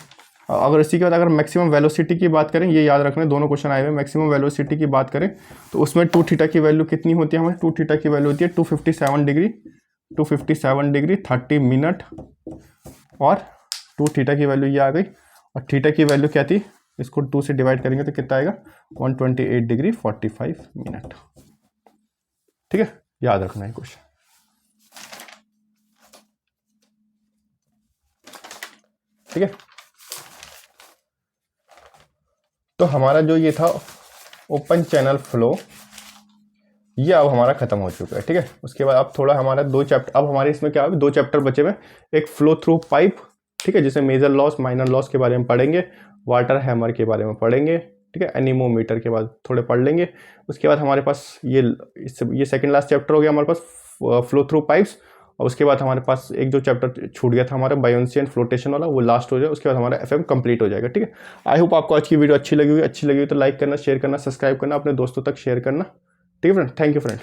अगर इसी के बाद अगर मैक्सिमम वेलोसिटी की बात करें, ये याद रखना, दोनों क्वेश्चन आए हुए, मैक्सिमम वेलोसिटी की बात करें तो उसमें 2 थीटा की वैल्यू कितनी होती है हमारी, 2 थीटा की वैल्यू होती है 257 डिग्री 30 मिनट, और 2 थीटा की वैल्यू ये आ गई, और थीटा की वैल्यू क्या थी, इसको 2 से डिवाइड करेंगे तो कितना आएगा, 128 डिग्री 45 मिनट। ठीक है, याद रखना है क्वेश्चन। ठीक है, तो हमारा जो ये था ओपन चैनल फ्लो, ये अब हमारा खत्म हो चुका है। ठीक है, उसके बाद अब थोड़ा हमारा 2 चैप्टर, अब हमारे इसमें क्या है, 2 चैप्टर बचे हुए, एक फ्लो थ्रू पाइप, ठीक है, जिसमें मेजर लॉस माइनर लॉस के बारे में पढ़ेंगे, वाटर हैमर के बारे में पढ़ेंगे, ठीक है, एनीमोमीटर के बाद थोड़े पढ़ लेंगे। उसके बाद हमारे पास ये सेकंड लास्ट चैप्टर हो गया हमारे पास फ्लो थ्रू पाइप्स, और उसके बाद हमारे पास एक जो चैप्टर छूट गया था हमारा बायोन्सी एंड फ्लोटेशन वाला, वो लास्ट हो जाए, उसके बाद हमारा FM कंप्लीट हो जाएगा। ठीक है, आई होप आपको आज की वीडियो अच्छी लगी हुई तो लाइक करना, शेयर करना, सब्सक्राइब करना, अपने दोस्तों तक शेयर करना। ठीक है फ्रेंड, थैंक यू फ्रेंड।